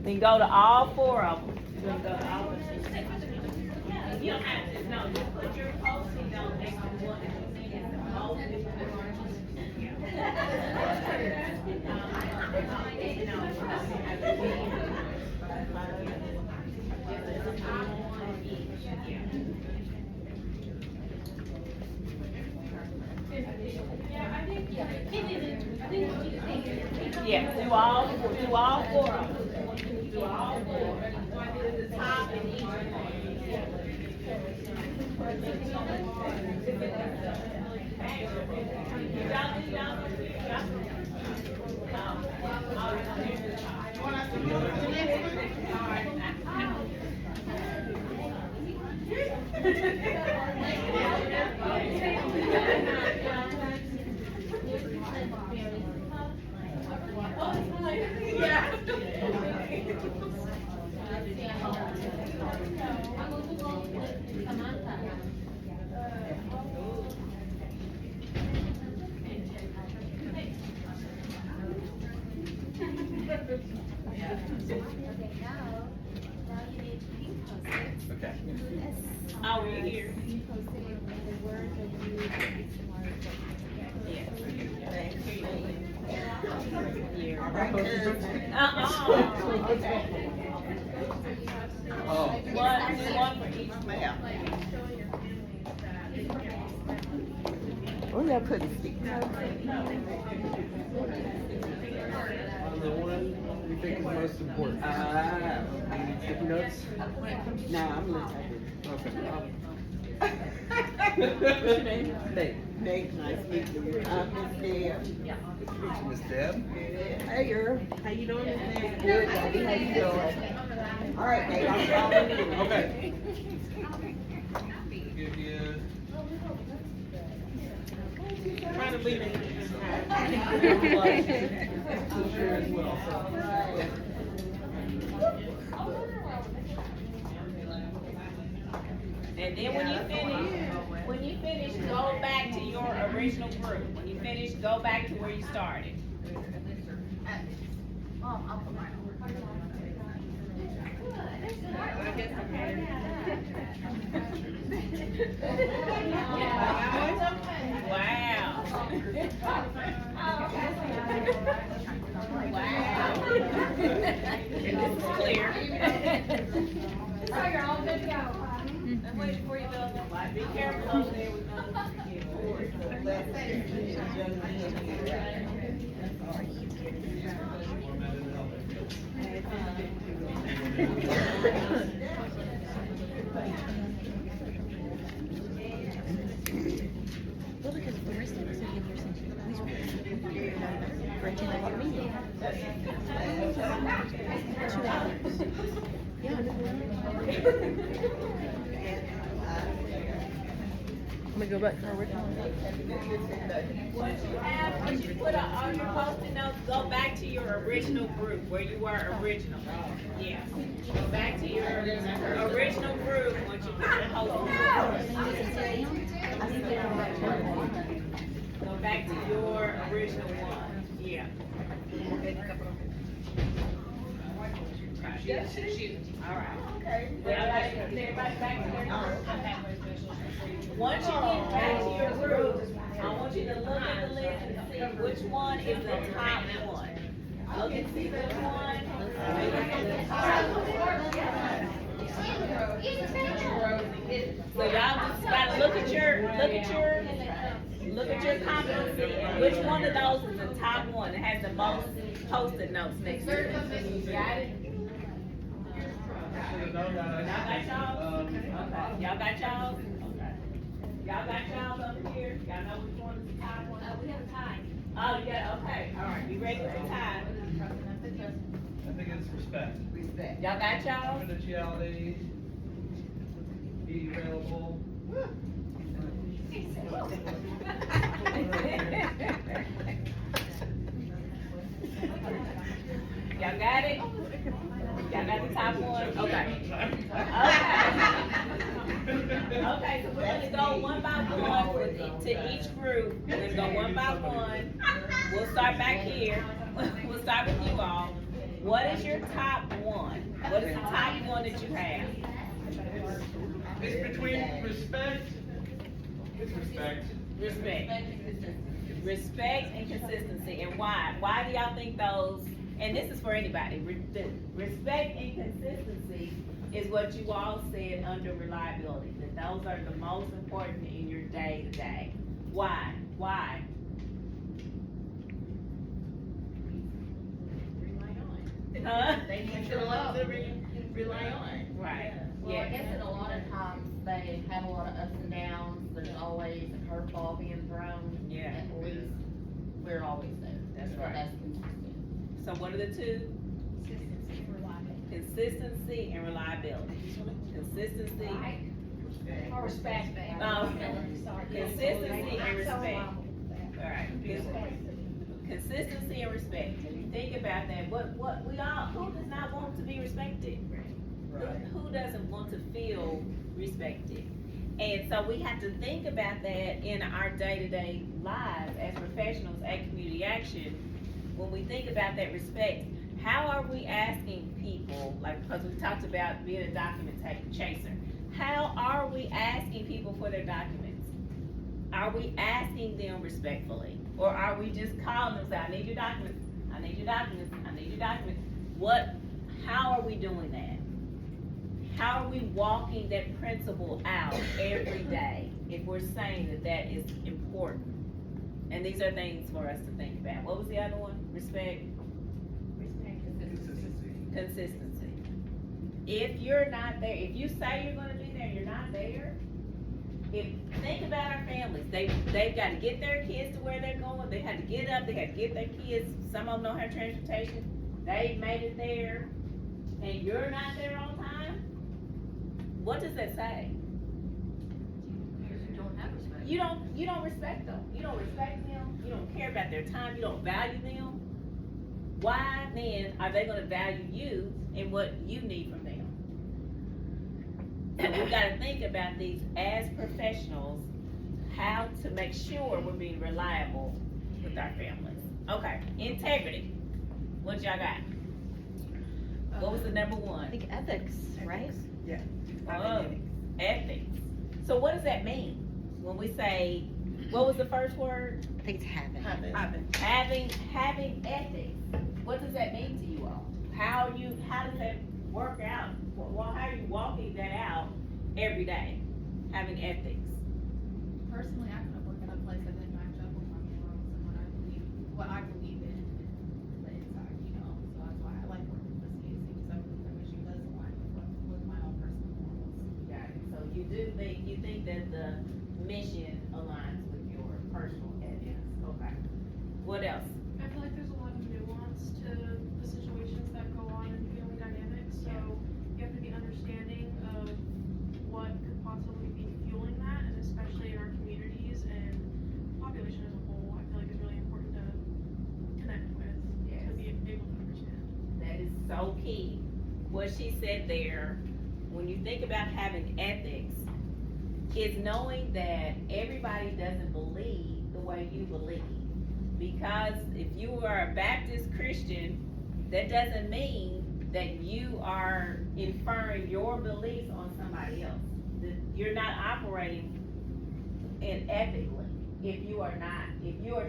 Then go to all four of them. Then go to all of them. You don't have to, no, just put your post-it note next to one that you think is the most important. Yeah, do all four of them. Do all four. To the top and each one. Okay. Oh, we're here. Okay. Oh. One for each. We're gonna put a stick note. The one we think is most important. You need sticky notes? No, I'm gonna take it. Okay. What's your name? Nate. Nate, nice meeting you. Miss Deb. Miss Deb? Hey girl, how you doing, Miss Deb? Good, baby, how you doing? All right, Nate, I'm following you. Okay. Give you. Trying to leave it. Share as well. And then when you finish, go back to your original group. When you finish, go back to where you started. I'll put mine Wow. Wow. And this is clear. So you're all good to go. quick before you go. Be careful over there with Well, because the rest of us are here since Gretchen and what me. 2 hours. Yeah. I'm gonna go back to our original. Once you put on your post-it notes, go back to your original group where you were original. Yeah. Go back to your original group once you put your post-it notes. Go back to your original one. Yeah. All right. Everybody back to their group. Once you get back to your group, I want you to look at the list and see which one is the top one. Look and see which one is the top one. So y'all just gotta look at your competency and which one of those is the top one that has the most post-it notes next to it. Got it? Y'all got y'all? Okay. Y'all got y'all? Okay. Y'all got y'all over here? Y'all know which one is the top one? We have a tie. Oh, you got, okay, all right, you ready for the tie? I think it's respect. Y'all got y'all? Confidentiality, be available. Y'all got it? Y'all got the top one? Okay. Okay, so we're gonna go one by one to each group. We're gonna go one by one. We'll start back here. We'll start with you all. What is your top one? What is the top one that you have? It's between respect. It's respect. Respect and consistency. And why? Why do y'all think those, and this is for anybody, respect and consistency is what you all said under reliability, that those are the most important in your day to day. Why? Why? Huh? They need to love to rely on. Right. Well, I guess in a lot of times they have a lot of ups and downs, there's always a curveball being thrown. Yeah. At least, we're always there. That's So right. that's consistent. So what are the two? Consistency and reliability. Consistency. Or respect. Consistency and respect. Alright. Consistency and respect. If you think about that, what we all, who does not want to be respected? Who doesn't want to feel respected? And so we have to think about that in our day-to-day lives as professionals at Community Action. When we think about that respect, how are we asking people, like, because we talked about being a document chaser, how are we asking people for their documents? Are we asking them respectfully? Or are we just calling them, saying, I need your documents, I need your documents, I need your documents? How are we doing that? How are we walking that principle out every day if we're saying that that is important? And these are things for us to think about. What was the other one? Respect? Consistency. If you're not there, if you say you're gonna be there, you're not there. Think about our families. They've got to get their kids to where they're going. They had to get up. They had to get their kids. Some of them don't have transportation. They made it there, and you're not there all the time. What does that say? You don't have respect. You don't respect them. You don't respect them. You don't care about their time. You don't value them. Why then are they going to value you and what you need from them? So we've got to think about these as professionals, how to make sure we're being reliable with our families. Okay, integrity. What y'all got? What was the number one? I think ethics, right? Yeah. Oh, ethics. So what does that mean? When we say, what was the first word? I think it's having. Having ethics. What does that mean to you all? How does that work out? Well, how are you walking that out every day? having ethics? Personally, I couldn't work at a place that didn't match up with my morals and what I believe in the inside, you know. So that's why I like working for CAC, because I believe their mission does align with my own personal morals. Got it. So you think that the mission aligns with your personal ethics? Okay. What else? I feel like there's a lot of nuance to the situations that go on in family dynamics, so you have to be understanding of what could possibly be fueling that, and especially in our communities and population as a whole, I feel like it's really important to connect with, to be able to understand. That is so key. What she said there, when you think about having ethics, is knowing that everybody doesn't believe the way you believe. Because if you are a Baptist Christian, that doesn't mean that you are inferring your beliefs on somebody else. You're not operating ethically if you are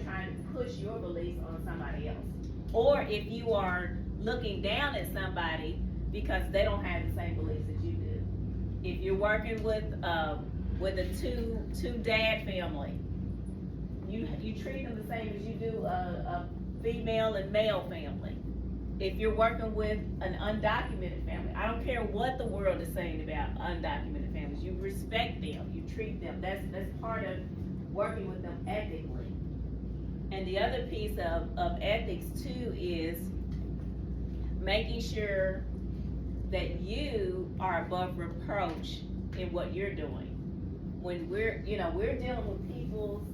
trying to push your beliefs on somebody else. Or if you are looking down at somebody because they don't have the same beliefs that you do. If you're working with a two dad family, you treat them the same as you do a female and male family. If you're working with an undocumented family, I don't care what the world is saying about undocumented families, you respect them, you treat them. That's part of working with them ethically. And the other piece of ethics too is making sure that you are above reproach in what you're doing. When we're dealing with people's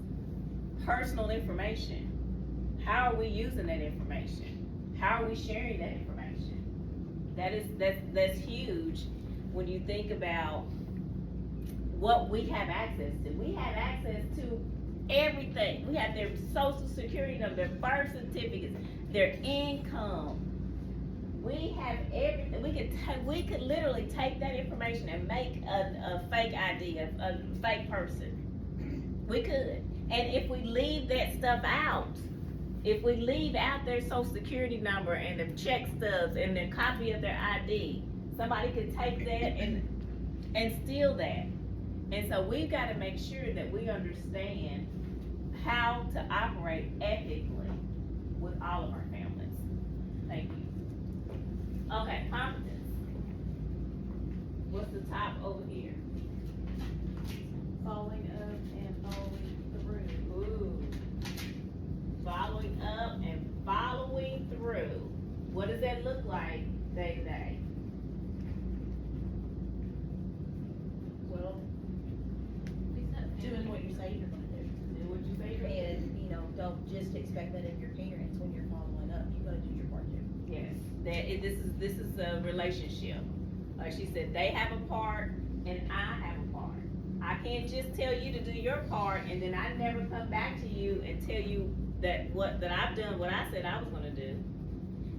personal information, how are we using that information? How are we sharing that information? That's huge when you think about what we have access to. We have access to everything. We have their social security number, their birth certificates, their income. We have everything. We could literally take that information and make a fake ID, a fake person. We could. And if we leave that stuff out, if we leave out their social security number and their check stubs and their copy of their ID, somebody could take that and steal that. And so we've got to make sure that we understand how to operate ethically with all of our families. Thank you. Okay, competence. What's the top over here? Following up and following through. Ooh. Following up and following through. What does that look like day to day? Well, doing what you say you're gonna do. Do what you say you're gonna do. And, don't just expect that of your parents when you're following up. You gotta do your part too. Yes, this is a relationship. Like she said, they have a part and I have a part. I can't just tell you to do your part and then I never come back to you and tell you that I've done what I said I was gonna do.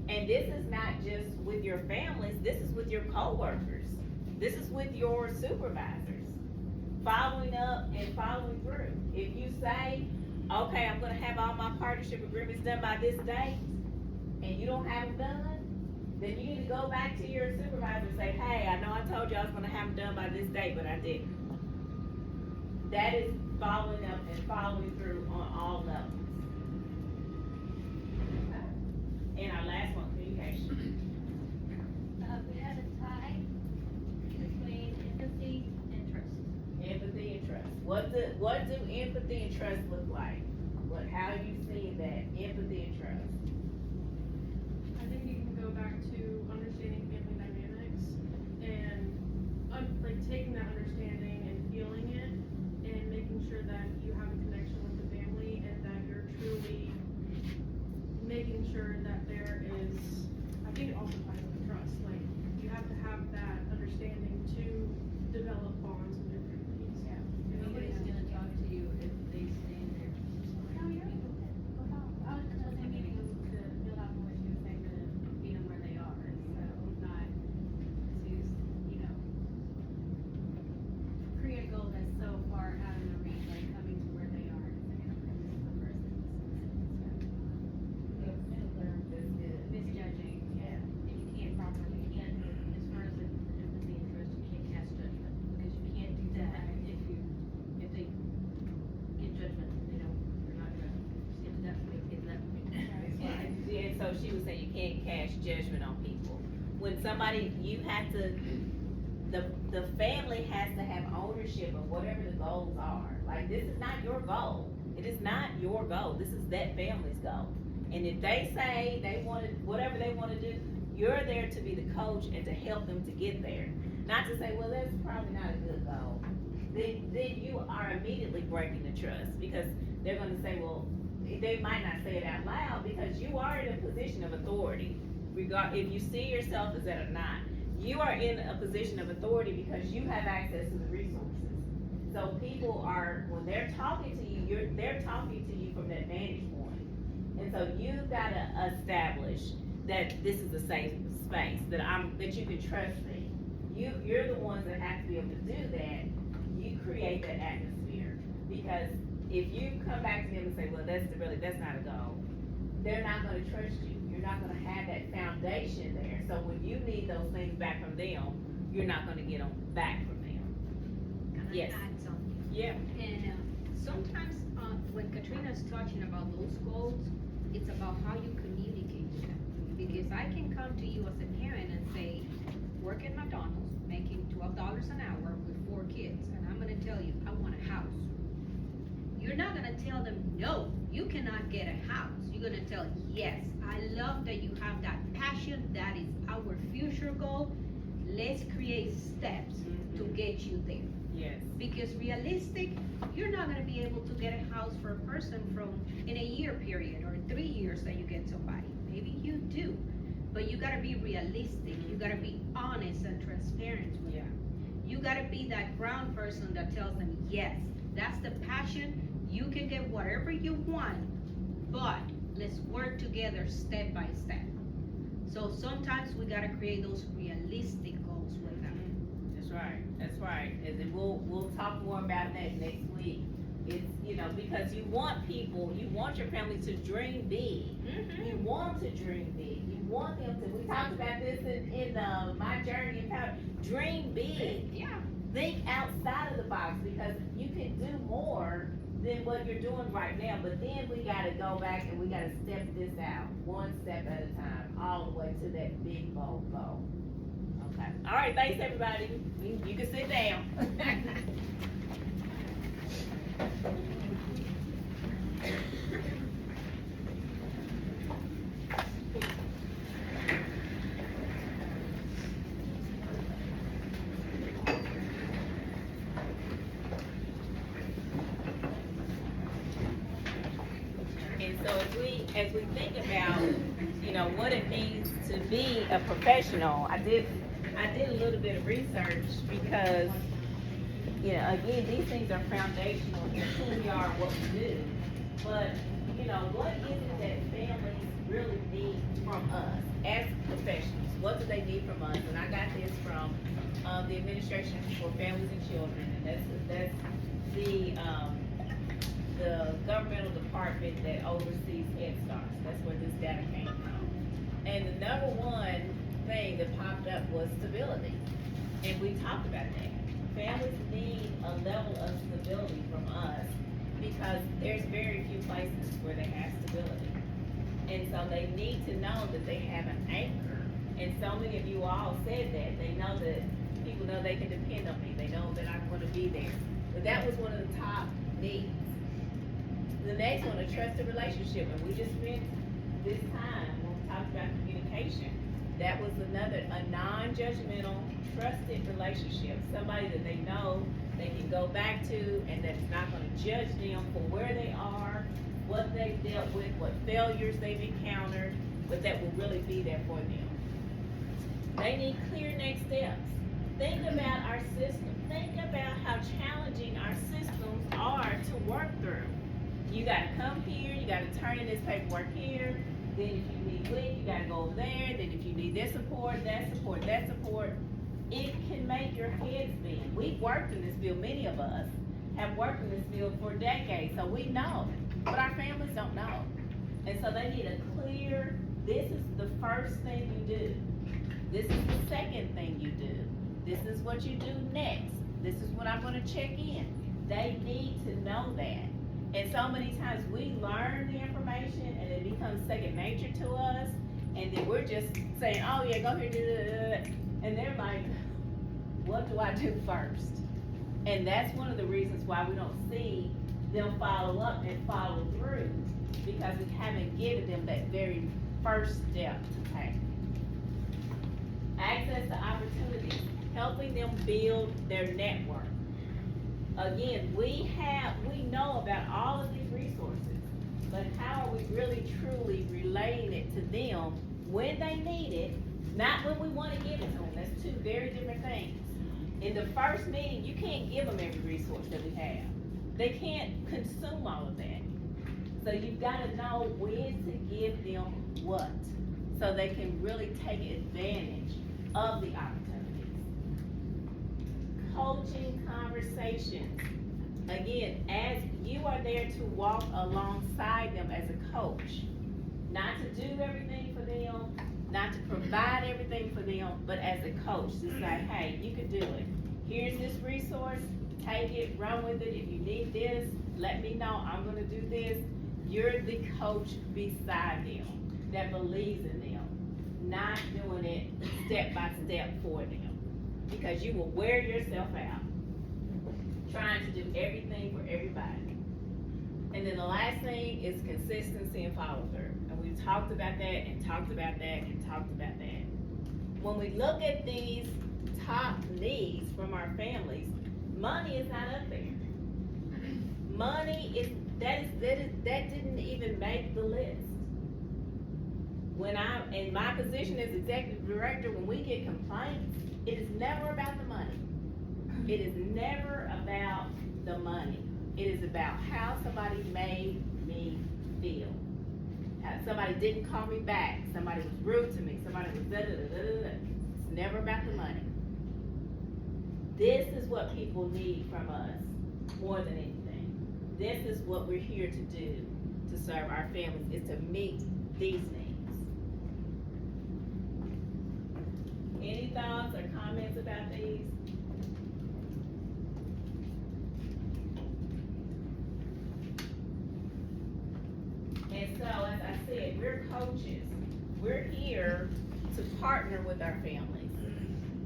And this is not just with your families, this is with your coworkers. This is with your supervisors. Following up and following through. If you say, okay, I'm gonna have all my partnership agreements done by this date, and you don't have them done, then you need to go back to your supervisor and say, hey, I know I told you I was gonna have them done by this date, but I didn't. That is following up and following through on all levels. And our last one, communication. We have a tie between empathy and trust. Empathy and trust. What do empathy and trust look like? How do you see that? Empathy and trust. I think you can go back to understanding family dynamics and like taking that understanding and feeling it and making sure that you have a connection with the family and that you're truly making sure that there is, I think it also ties with trust, like you have to have that understanding to develop bonds with your families. Yeah. Nobody's gonna talk to you if they stand there. No, you're right. I was just saying, maybe to build off of what she was saying, to meet them where they are, so not judgment on people. When somebody, you have to, the family has to have ownership of whatever the goals are. Like, this is not your goal. It is not your goal. This is that family's goal. And if they say they want to, whatever they want to do, you're there to be the coach and to help them to get there. Not to say, well, that's probably not a good goal. Then you are immediately breaking the trust, because they're gonna say, well, they might not say it out loud because you are in a position of authority. If you see yourself as that or not, you are in a position of authority because you have access to the resources. So people are, when they're talking to you, they're talking to you from that vantage point. And so you've gotta establish that this is a safe space, that you can trust me. You're the ones that have to be able to do that. You create that atmosphere, because if you come back to them and say, well, that's not a goal, they're not gonna trust you. You're not gonna have that foundation there. So when you need those things back from them, you're not gonna get them back from them. Can I Yes. add something? Yeah. And sometimes when Katrina's talking about those goals, it's about how you communicate with them. Because I can come to you as a parent and say, work at McDonald's, making $12 an hour with 4 kids, and I'm gonna tell you, I want a house. You're not gonna tell them, no, you cannot get a house. You're gonna tell, yes, I love that you have that passion, that is our future goal. Let's create steps to get you there. Yes. Because realistic, you're not gonna be able to get a house for a person in a year period, or 3 years that you get somebody. Maybe you do, but you gotta be realistic. You gotta be honest and transparent with them. You gotta be that ground person that tells them, yes, that's the passion. You can get whatever you want, but let's work together step by step. So sometimes we gotta create those realistic goals with them. That's right. That's right. And then we'll talk more about that next week. It's, because you want your family to dream big. You want to dream big. You want them to. We talked about this in my journey in power. Dream big. Yeah. Think outside of the box, because you can do more than what you're doing right now. But then we gotta go back and we gotta step this out, one step at a time, all the way to that big bold goal. Okay. All right. Thanks, everybody. You can sit down. And so as we think about, what it means to be a professional, I did a little bit of research, because, again, these things are foundational in who we are and what we do. But, what is it that families really need from us as professionals? What do they need from us? And I got this from the Administration for Families and Children, and that's the governmental department that oversees Head Start. That's where this data came from. And the number one thing that popped up was stability. And we talked about that. Families need a level of stability from us, because there's very few places where they have stability. And so they need to know that they have an anchor. And so many of you all said that. They know that people know they can depend on me. They know that I'm going to be there. But that was one of the top needs. The next one, a trusted relationship. And we just spent this time when we talked about communication. That was a non-judgmental, trusted relationship. Somebody that they know they can go back to, and that's not going to judge them for where they are, what they've dealt with, what failures they've encountered, but that will really be there for them. They need clear next steps. Think about our system. Think about how challenging our systems are to work through. You gotta come here, you gotta turn in this paperwork here, then if you need WIC, you gotta go over there, then if you need this support, that support, that support, it can make your head spin. We've worked in this field, many of us have worked in this field for decades, so we know, but our families don't know. And so they need a clear, this is the first thing you do. This is the second thing you do. This is what you do next. This is when I'm gonna check in. They need to know that. And so many times we learn the information and it becomes second nature to us, And then we're just saying, oh yeah, go here, do. And they're like, what do I do first? And that's one of the reasons why we don't see them follow up and follow through, because we haven't given them that very first step to take. Access to opportunities, helping them build their network. Again, we know about all of these resources, but how are we really truly relaying it to them when they need it, not when we want to give it to them? That's two very different things. In the first meeting, you can't give them every resource that we have. They can't consume all of that. So you've got to know when to give them what, so they can really take advantage of the opportunities. Coaching conversations. Again, as you are there to walk alongside them as a coach, not to do everything for them, not to provide everything for them, but as a coach to say, hey, you can do it. Here's this resource, take it, run with it. If you need this, let me know, I'm gonna do this. You're the coach beside them that believes in them, not doing it step by step for them, because you will wear yourself out trying to do everything for everybody. And then the last thing is consistency and follow through. And we've talked about that and talked about that and talked about that. When we look at these top needs from our families, money is not up there. Money is, that didn't even make the list. When I'm in my position as executive director, when we get complaints, it is never about the money. It is never about the money. It is about how somebody made me feel. How somebody didn't call me back. Somebody was rude to me. Somebody was da-da-da-da-da-da. It's never about the money. This is what people need from us more than anything. This is what we're here to do to serve our families, is to meet these needs. Any thoughts or comments about these? And so, as I said, we're coaches. We're here to partner with our families.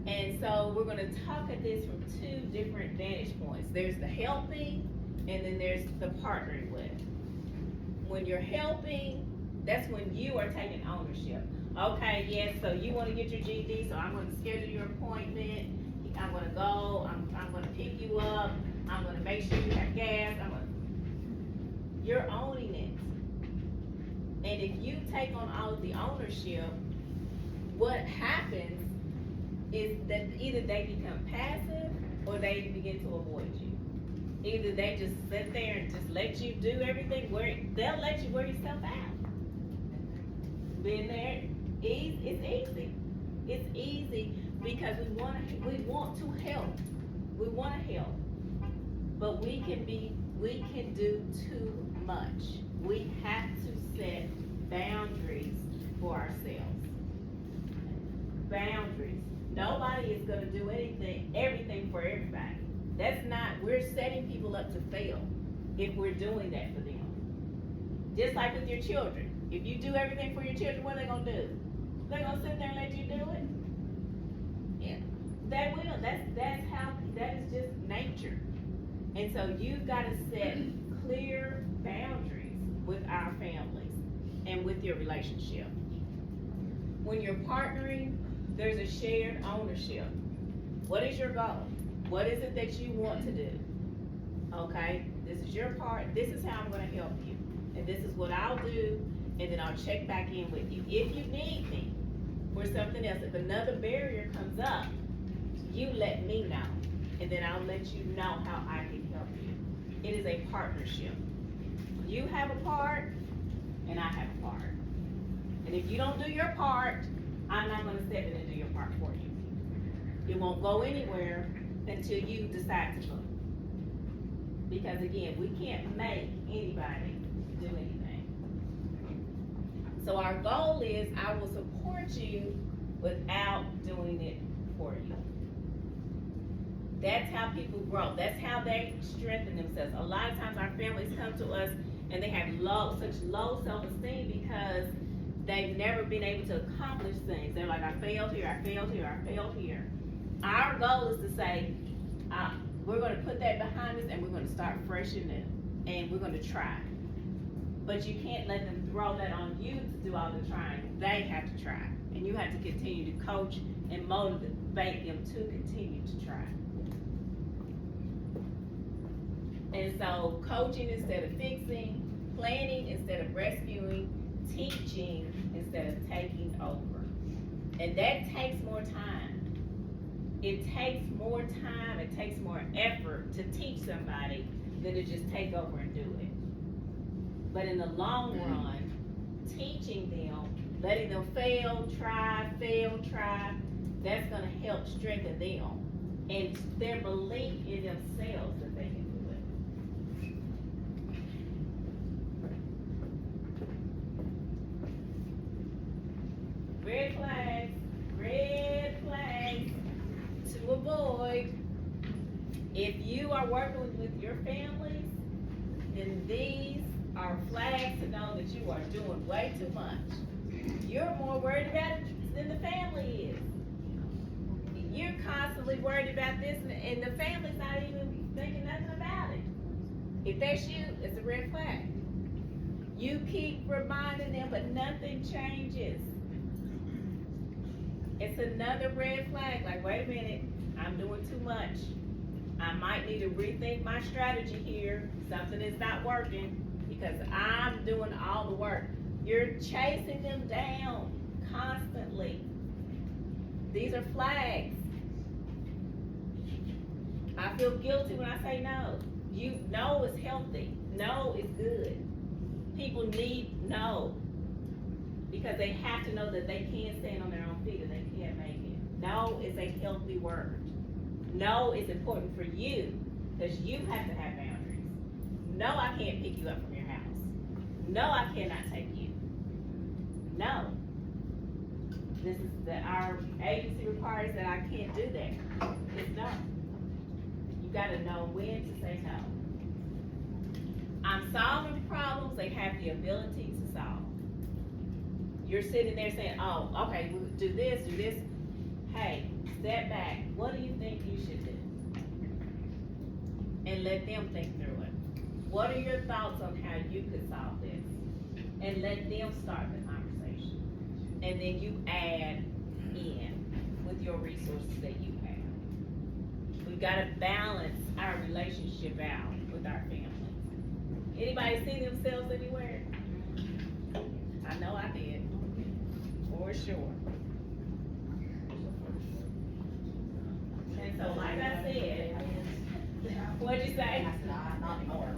And so we're gonna talk at this from two different vantage points. There's the helping, and then there's the partnering with. When you're helping, that's when you are taking ownership. Okay, yes, so you wanna get your GED, so I'm gonna schedule your appointment. I'm gonna go, I'm gonna pick you up, I'm gonna make sure you have gas, you're owning it. And if you take on all of the ownership, what happens is that either they become passive or they begin to avoid you. Either they just sit there and just let you do everything, they'll let you wear yourself out. Been there, it's easy. It's easy because we want to help. We want to help. But we can do too much. We have to set boundaries for ourselves. Boundaries. Nobody is gonna do everything for everybody. We're setting people up to fail if we're doing that for them. Just like with your children. If you do everything for your children, what are they gonna do? They're gonna sit there and let you do it? Yeah, they will. That is just nature. And so you've gotta set clear boundaries with our families and with your relationship. When you're partnering, there's a shared ownership. What is your goal? What is it that you want to do? Okay, this is your part. This is how I'm gonna help you. And this is what I'll do, and then I'll check back in with you. If you need me for something else, if another barrier comes up, you let me know, and then I'll let you know how I can help you. It is a partnership. You have a part, and I have a part. And if you don't do your part, I'm not gonna step in and do your part for you. It won't go anywhere until you decide to move. Because again, we can't make anybody do anything. So our goal is, I will support you without doing it for you. That's how people grow. That's how they strengthen themselves. A lot of times our families come to us and they have such low self-esteem because they've never been able to accomplish things. They're like, I failed here, I failed here, I failed here. Our goal is to say, we're gonna put that behind us and we're gonna start fresh and new, and we're gonna try. But you can't let them throw that on you to do all the trying. They have to try, and you have to continue to coach and motivate them to continue to try. And so coaching instead of fixing, planning instead of rescuing, teaching instead of taking over. And that takes more time. It takes more time, it takes more effort to teach somebody than to just take over and do it. But in the long run, teaching them, letting them fail, try, that's gonna help strengthen them and their belief in themselves that they can do it. Red flags to avoid. If you are working with your families, then these are flags to know that you are doing way too much. You're more worried about it than the family is. You're constantly worried about this, and the family's not even thinking nothing about it. If that's you, it's a red flag. You keep reminding them, but nothing changes. It's another red flag, like, wait a minute, I'm doing too much. I might need to rethink my strategy here. Something is not working because I'm doing all the work. You're chasing them down constantly. These are flags. I feel guilty when I say no. No is healthy. No is good. People need no because they have to know that they can stand on their own feet and they can make it. No is a healthy word. No is important for you because you have to have boundaries. No, I can't pick you up from your house. No, I cannot take you. No. This is our agency requires that I can't do that. It's no. You gotta know when to say no. I'm solving problems they have the ability to solve. You're sitting there saying, oh, okay, we'll do this. Hey, step back. What do you think you should do? And let them think through it. What are your thoughts on how you could solve this? And let them start the conversation. And then you add in with your resources that you have. We've got to balance our relationship out with our families. Anybody see themselves anywhere? I know I did. For sure. And so, like I said, what'd you say? Not anymore.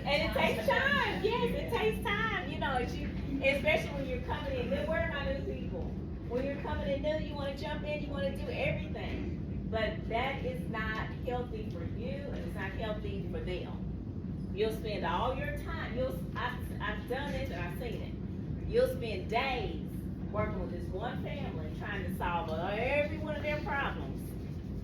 And it takes time. Yes, it takes time. You know, especially when you're coming in. Where are my new people? When you're coming in new, you want to jump in, you want to do everything. But that is not healthy for you, and it's not healthy for them. You'll spend all your time. I've done this and I've seen it. You'll spend days working with this one family, trying to solve every one of their problems,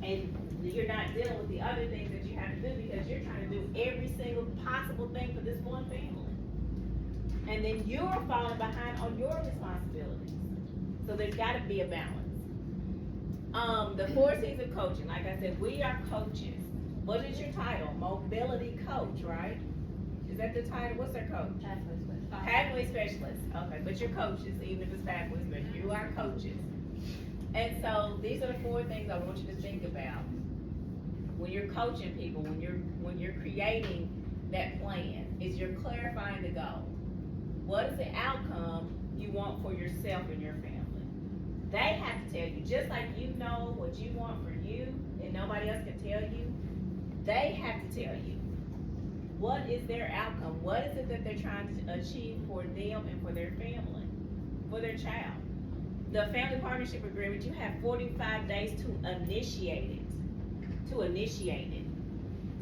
and you're not dealing with the other things that you have to do because you're trying to do every single possible thing for this one family. And then you're falling behind on your responsibilities. So there's got to be a balance. The 4 C's of coaching, like I said, we are coaches. What is your title? Mobility coach, right? Is that the title? What's their coach? Pathway specialist. Pathway specialist. Okay, but you're coaches, even if it's pathway specialist. You are coaches. And so these are the 4 things I want you to think about when you're coaching people, when you're creating that plan. Is you're clarifying the goal. What is the outcome you want for yourself and your family? They have to tell you, just like you know what you want for you and nobody else can tell you, they have to tell you. What is their outcome? What is it that they're trying to achieve for them and for their family, for their child? The family partnership agreement, you have 45 days to initiate it.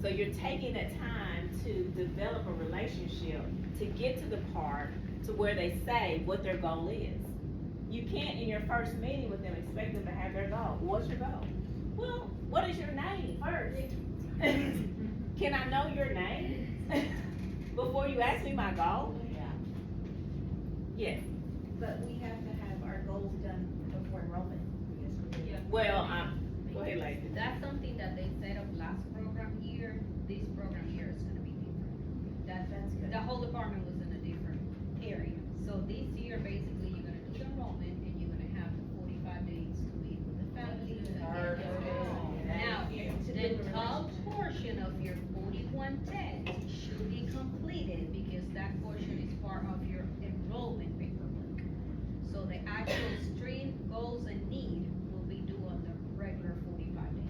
So you're taking that time to develop a relationship to get to the part to where they say what their goal is. You can't, in your first meeting with them, expect them to have their goal. What's your goal? Well, what is your name first? Can I know your name before you ask me my goal? Yes. But we have to have our goals done before enrollment. Well, go ahead, lady. That's something that they set up last program year. This program year is gonna be different. That's good. The whole department was in a different area. So this year, basically, you're gonna do the enrollment and you're gonna have the 45 days to meet with the families and get your goals. Now, the top portion of your 41 tests should be completed because that portion is part of your enrollment paperwork. So the actual stream, goals, and need will be due on the regular 45 days.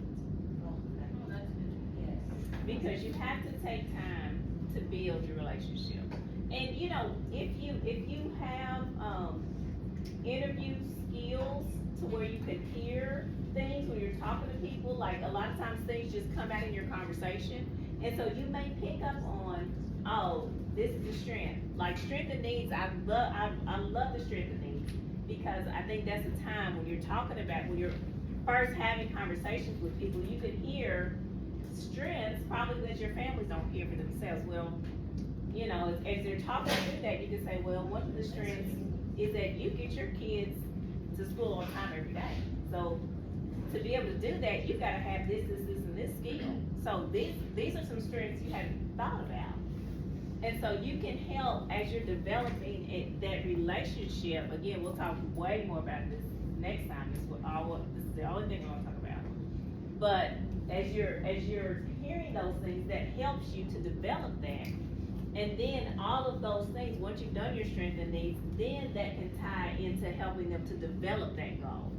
Because you have to take time to build your relationship. And you know, if you have, interview skills to where you can hear things when you're talking to people, like a lot of times things just come out in your conversation. And so you may pick up on, oh, this is the strength. Like strength and needs, I love the strength and needs, because I think that's a time when you're talking about, when you're first having conversations with people, you can hear strengths probably that your families don't hear for themselves. Well, you know, as they're talking through that, you can say, well, one of the strengths is that you get your kids to school on time every day. So to be able to do that, you gotta have this, and this skill. So these are some strengths you haven't thought about. And so you can help as you're developing that relationship. Again, we'll talk way more about this next time. This is the only thing we're gonna talk about. But as you're hearing those things, that helps you to develop that. And then all of those things, once you've done your strength and needs, then that can tie into helping them to develop that goal.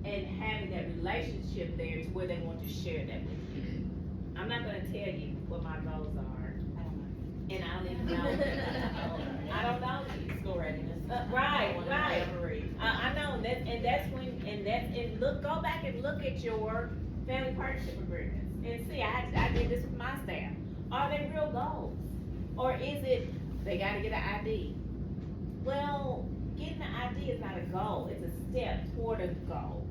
And having that relationship there to where they want to share that with you. I'm not gonna tell you what my goals are. And I don't even know. I don't know these. School readiness. Right. I know, and go back and look at your family partnership agreements and see, I did this with my staff. Are they real goals? Or is it, they gotta get an ID? Well, getting an ID is not a goal, it's a step toward a goal.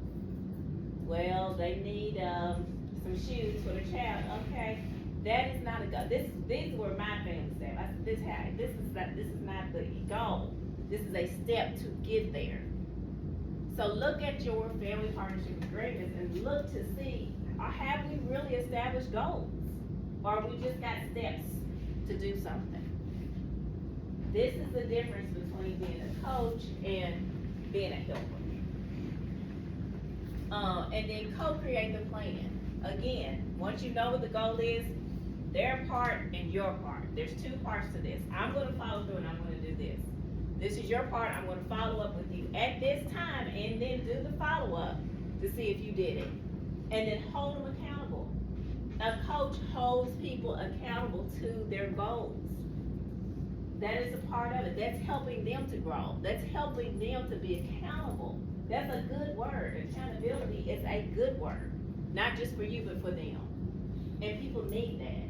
Well, they need, some shoes for the child, okay, that is not a goal. These were my family staff. I said, this is not the goal. This is a step to get there. So look at your family partnership agreements and look to see, have we really established goals? Or we just got steps to do something? This is the difference between being a coach and being a helper. And then co-create the plan. Again, once you know what the goal is, their part and your part. There's two parts to this. I'm gonna follow through and I'm gonna do this. This is your part, I'm gonna follow up with you at this time and then do the follow-up to see if you did it. And then hold them accountable. A coach holds people accountable to their goals. That is a part of it. That's helping them to grow. That's helping them to be accountable. That's a good word. Accountability is a good word. Not just for you, but for them. And people need that.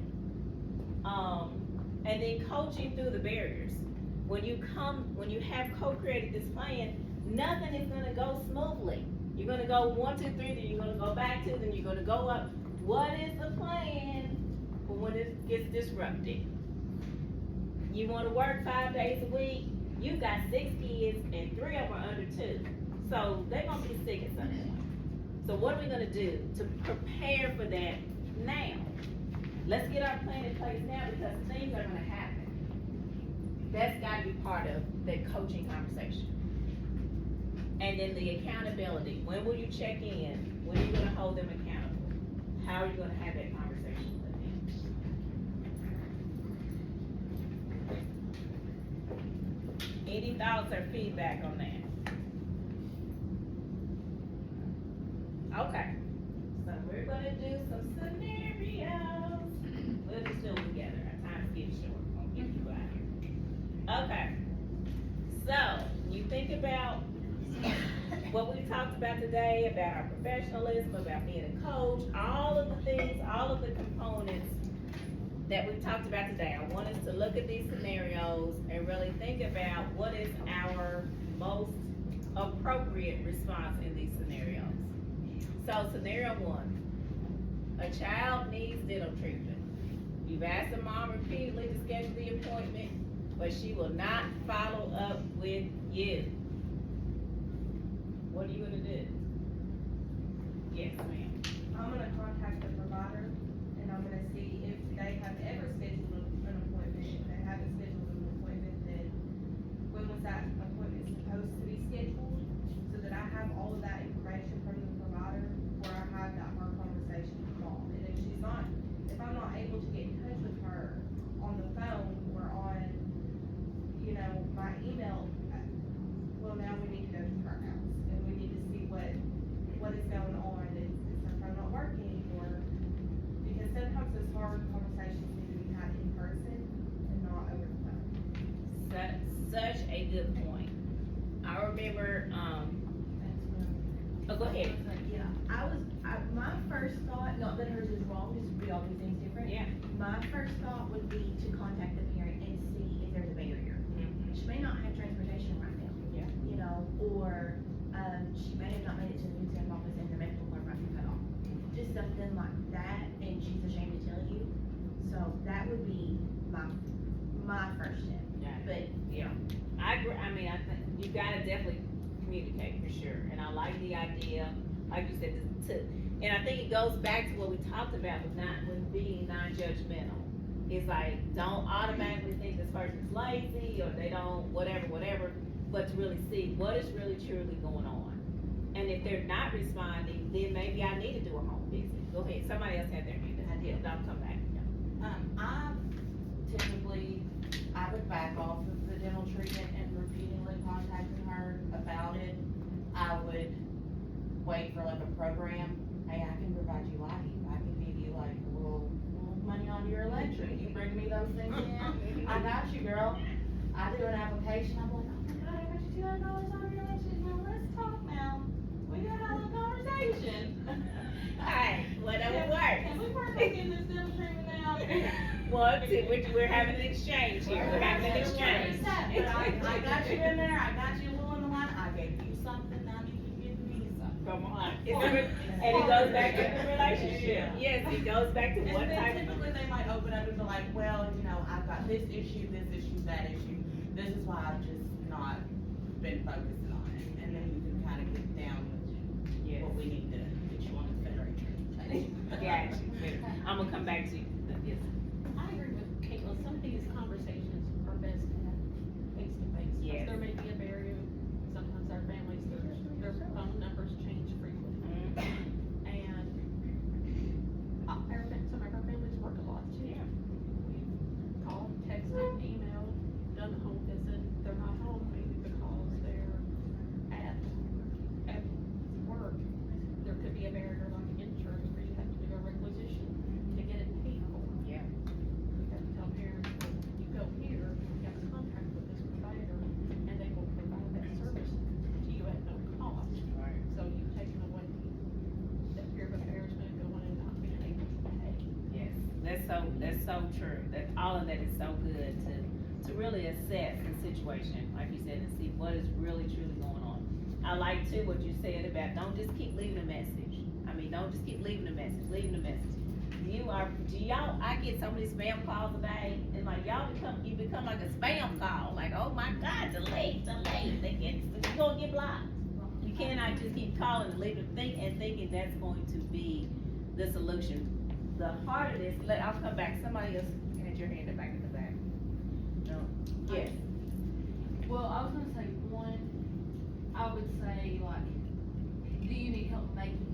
And then coaching through the barriers. When you have co-created this plan, nothing is gonna go smoothly. You're gonna go 1, 2, 3, then you're gonna go back 2, then you're gonna go up. What is the plan for when it gets disrupted? You wanna work 5 days a week, you got 6 kids and 3 of them are under 2. So they're gonna be sick at some point. So what are we gonna do to prepare for that now? Let's get our plan in place now because things are gonna happen. That's gotta be part of that coaching conversation. And then the accountability. When will you check in? When are you gonna hold them accountable? How are you gonna have that conversation with them? Any thoughts or feedback on that? Okay, so we're gonna do some scenarios. We'll just do them together. Our time's getting short. I'll get you out here. Okay, so you think about what we talked about today, about our professionalism, about being a coach, all of the things, all of the components that we talked about today. I want us to look at these scenarios and really think about what is our most appropriate response in these scenarios. So scenario 1, a child needs dental treatment. You've asked the mom repeatedly to schedule the appointment. but she will not follow up with you. What are you gonna do? Yes, ma'am. I'm gonna contact the provider and I'm gonna see if they have ever scheduled an appointment. If they haven't scheduled an appointment, then when was that appointment supposed to be scheduled? So that I have all of that information from the provider before I have that hard conversation call. And if I'm not able to get in touch with her on the phone or on, my email, well, now we need to go to her house and we need to see what is going on. Is her phone not working, or, because sometimes those hard conversations need to be had in person and not over the phone. Such a good point. I remember, oh, go ahead. Yeah, my first thought, not that hers is wrong, just we all do things different. Yeah. My first thought would be to contact the parent and see if there's a barrier. She may not have transportation right now. Yeah. Or, she may have not made it to the Newtown office and her medical card might be cut off. Just something like that, and she's ashamed to tell you. So that would be my first step. Yeah. But, Yeah, I agree. I mean, I think you gotta definitely communicate for sure, and I like the idea, like you said, and I think it goes back to what we talked about with being non-judgmental. It's like, don't automatically think this person's lazy, or they don't, whatever, but to really see what is really truly going on. And if they're not responding, then maybe I need to do a home visit. Go ahead, somebody else had their hand up. Yeah, don't come back. I would back off of the dental treatment and repeatedly contacting her about it. I would wait for like a program. Hey, I can provide you lighting. I can give you like a little money on your electric. You bring me those things in. I got you, girl. I do an application. I'm like, oh my God, I got you $200 on your electric. Now let's talk now. We gotta have a conversation. Alright, whatever works. Can we work on getting this dental treatment now? Well, we're having an exchange here. We're having an exchange. But I got you in there. I got you a little in the line. I gave you something. Now you can give me something. Come on. And it goes back to the relationship. Yes, it goes back to And what then type of. typically they might open up and be like, well, I've got this issue, that issue. This is why I've just not been focusing on it. And then you can kind of get down with what we need to get you on the federal transportation. Gotcha. I'm gonna come back to you. Yes. I agree with Caitlin, some of these conversations are best had face to face. Yes. There may be a barrier, sometimes our families, their phone numbers change frequently. And some of our families work a lot too. Yeah. We call, texted, emailed, done a home visit, they're not home, maybe because they're at work. There could be a barrier like insurance where you have to do a requisition to get it paid for. Yeah. We have to tell parents, you go here, you have a contract with this provider, and they will provide that service to you at no cost. Right. So you've taken away that fear of embarrassment going and not being able to pay. Yes, that's so true. That all of that is so good to really assess the situation, like you said, and see what is really truly going on. I like too what you said about don't just keep leaving a message. I mean, don't just keep leaving a message. I get so many spam calls a day, and like you become like a spam call. Like, oh my God, delete. You're gonna get blocked. You cannot just keep calling and leaving thinking that's going to be the solution. The heart of this, I'll come back. Somebody else had your hand up back in the back. No. Yes. Well, I was gonna say one, I would say like, do you need help making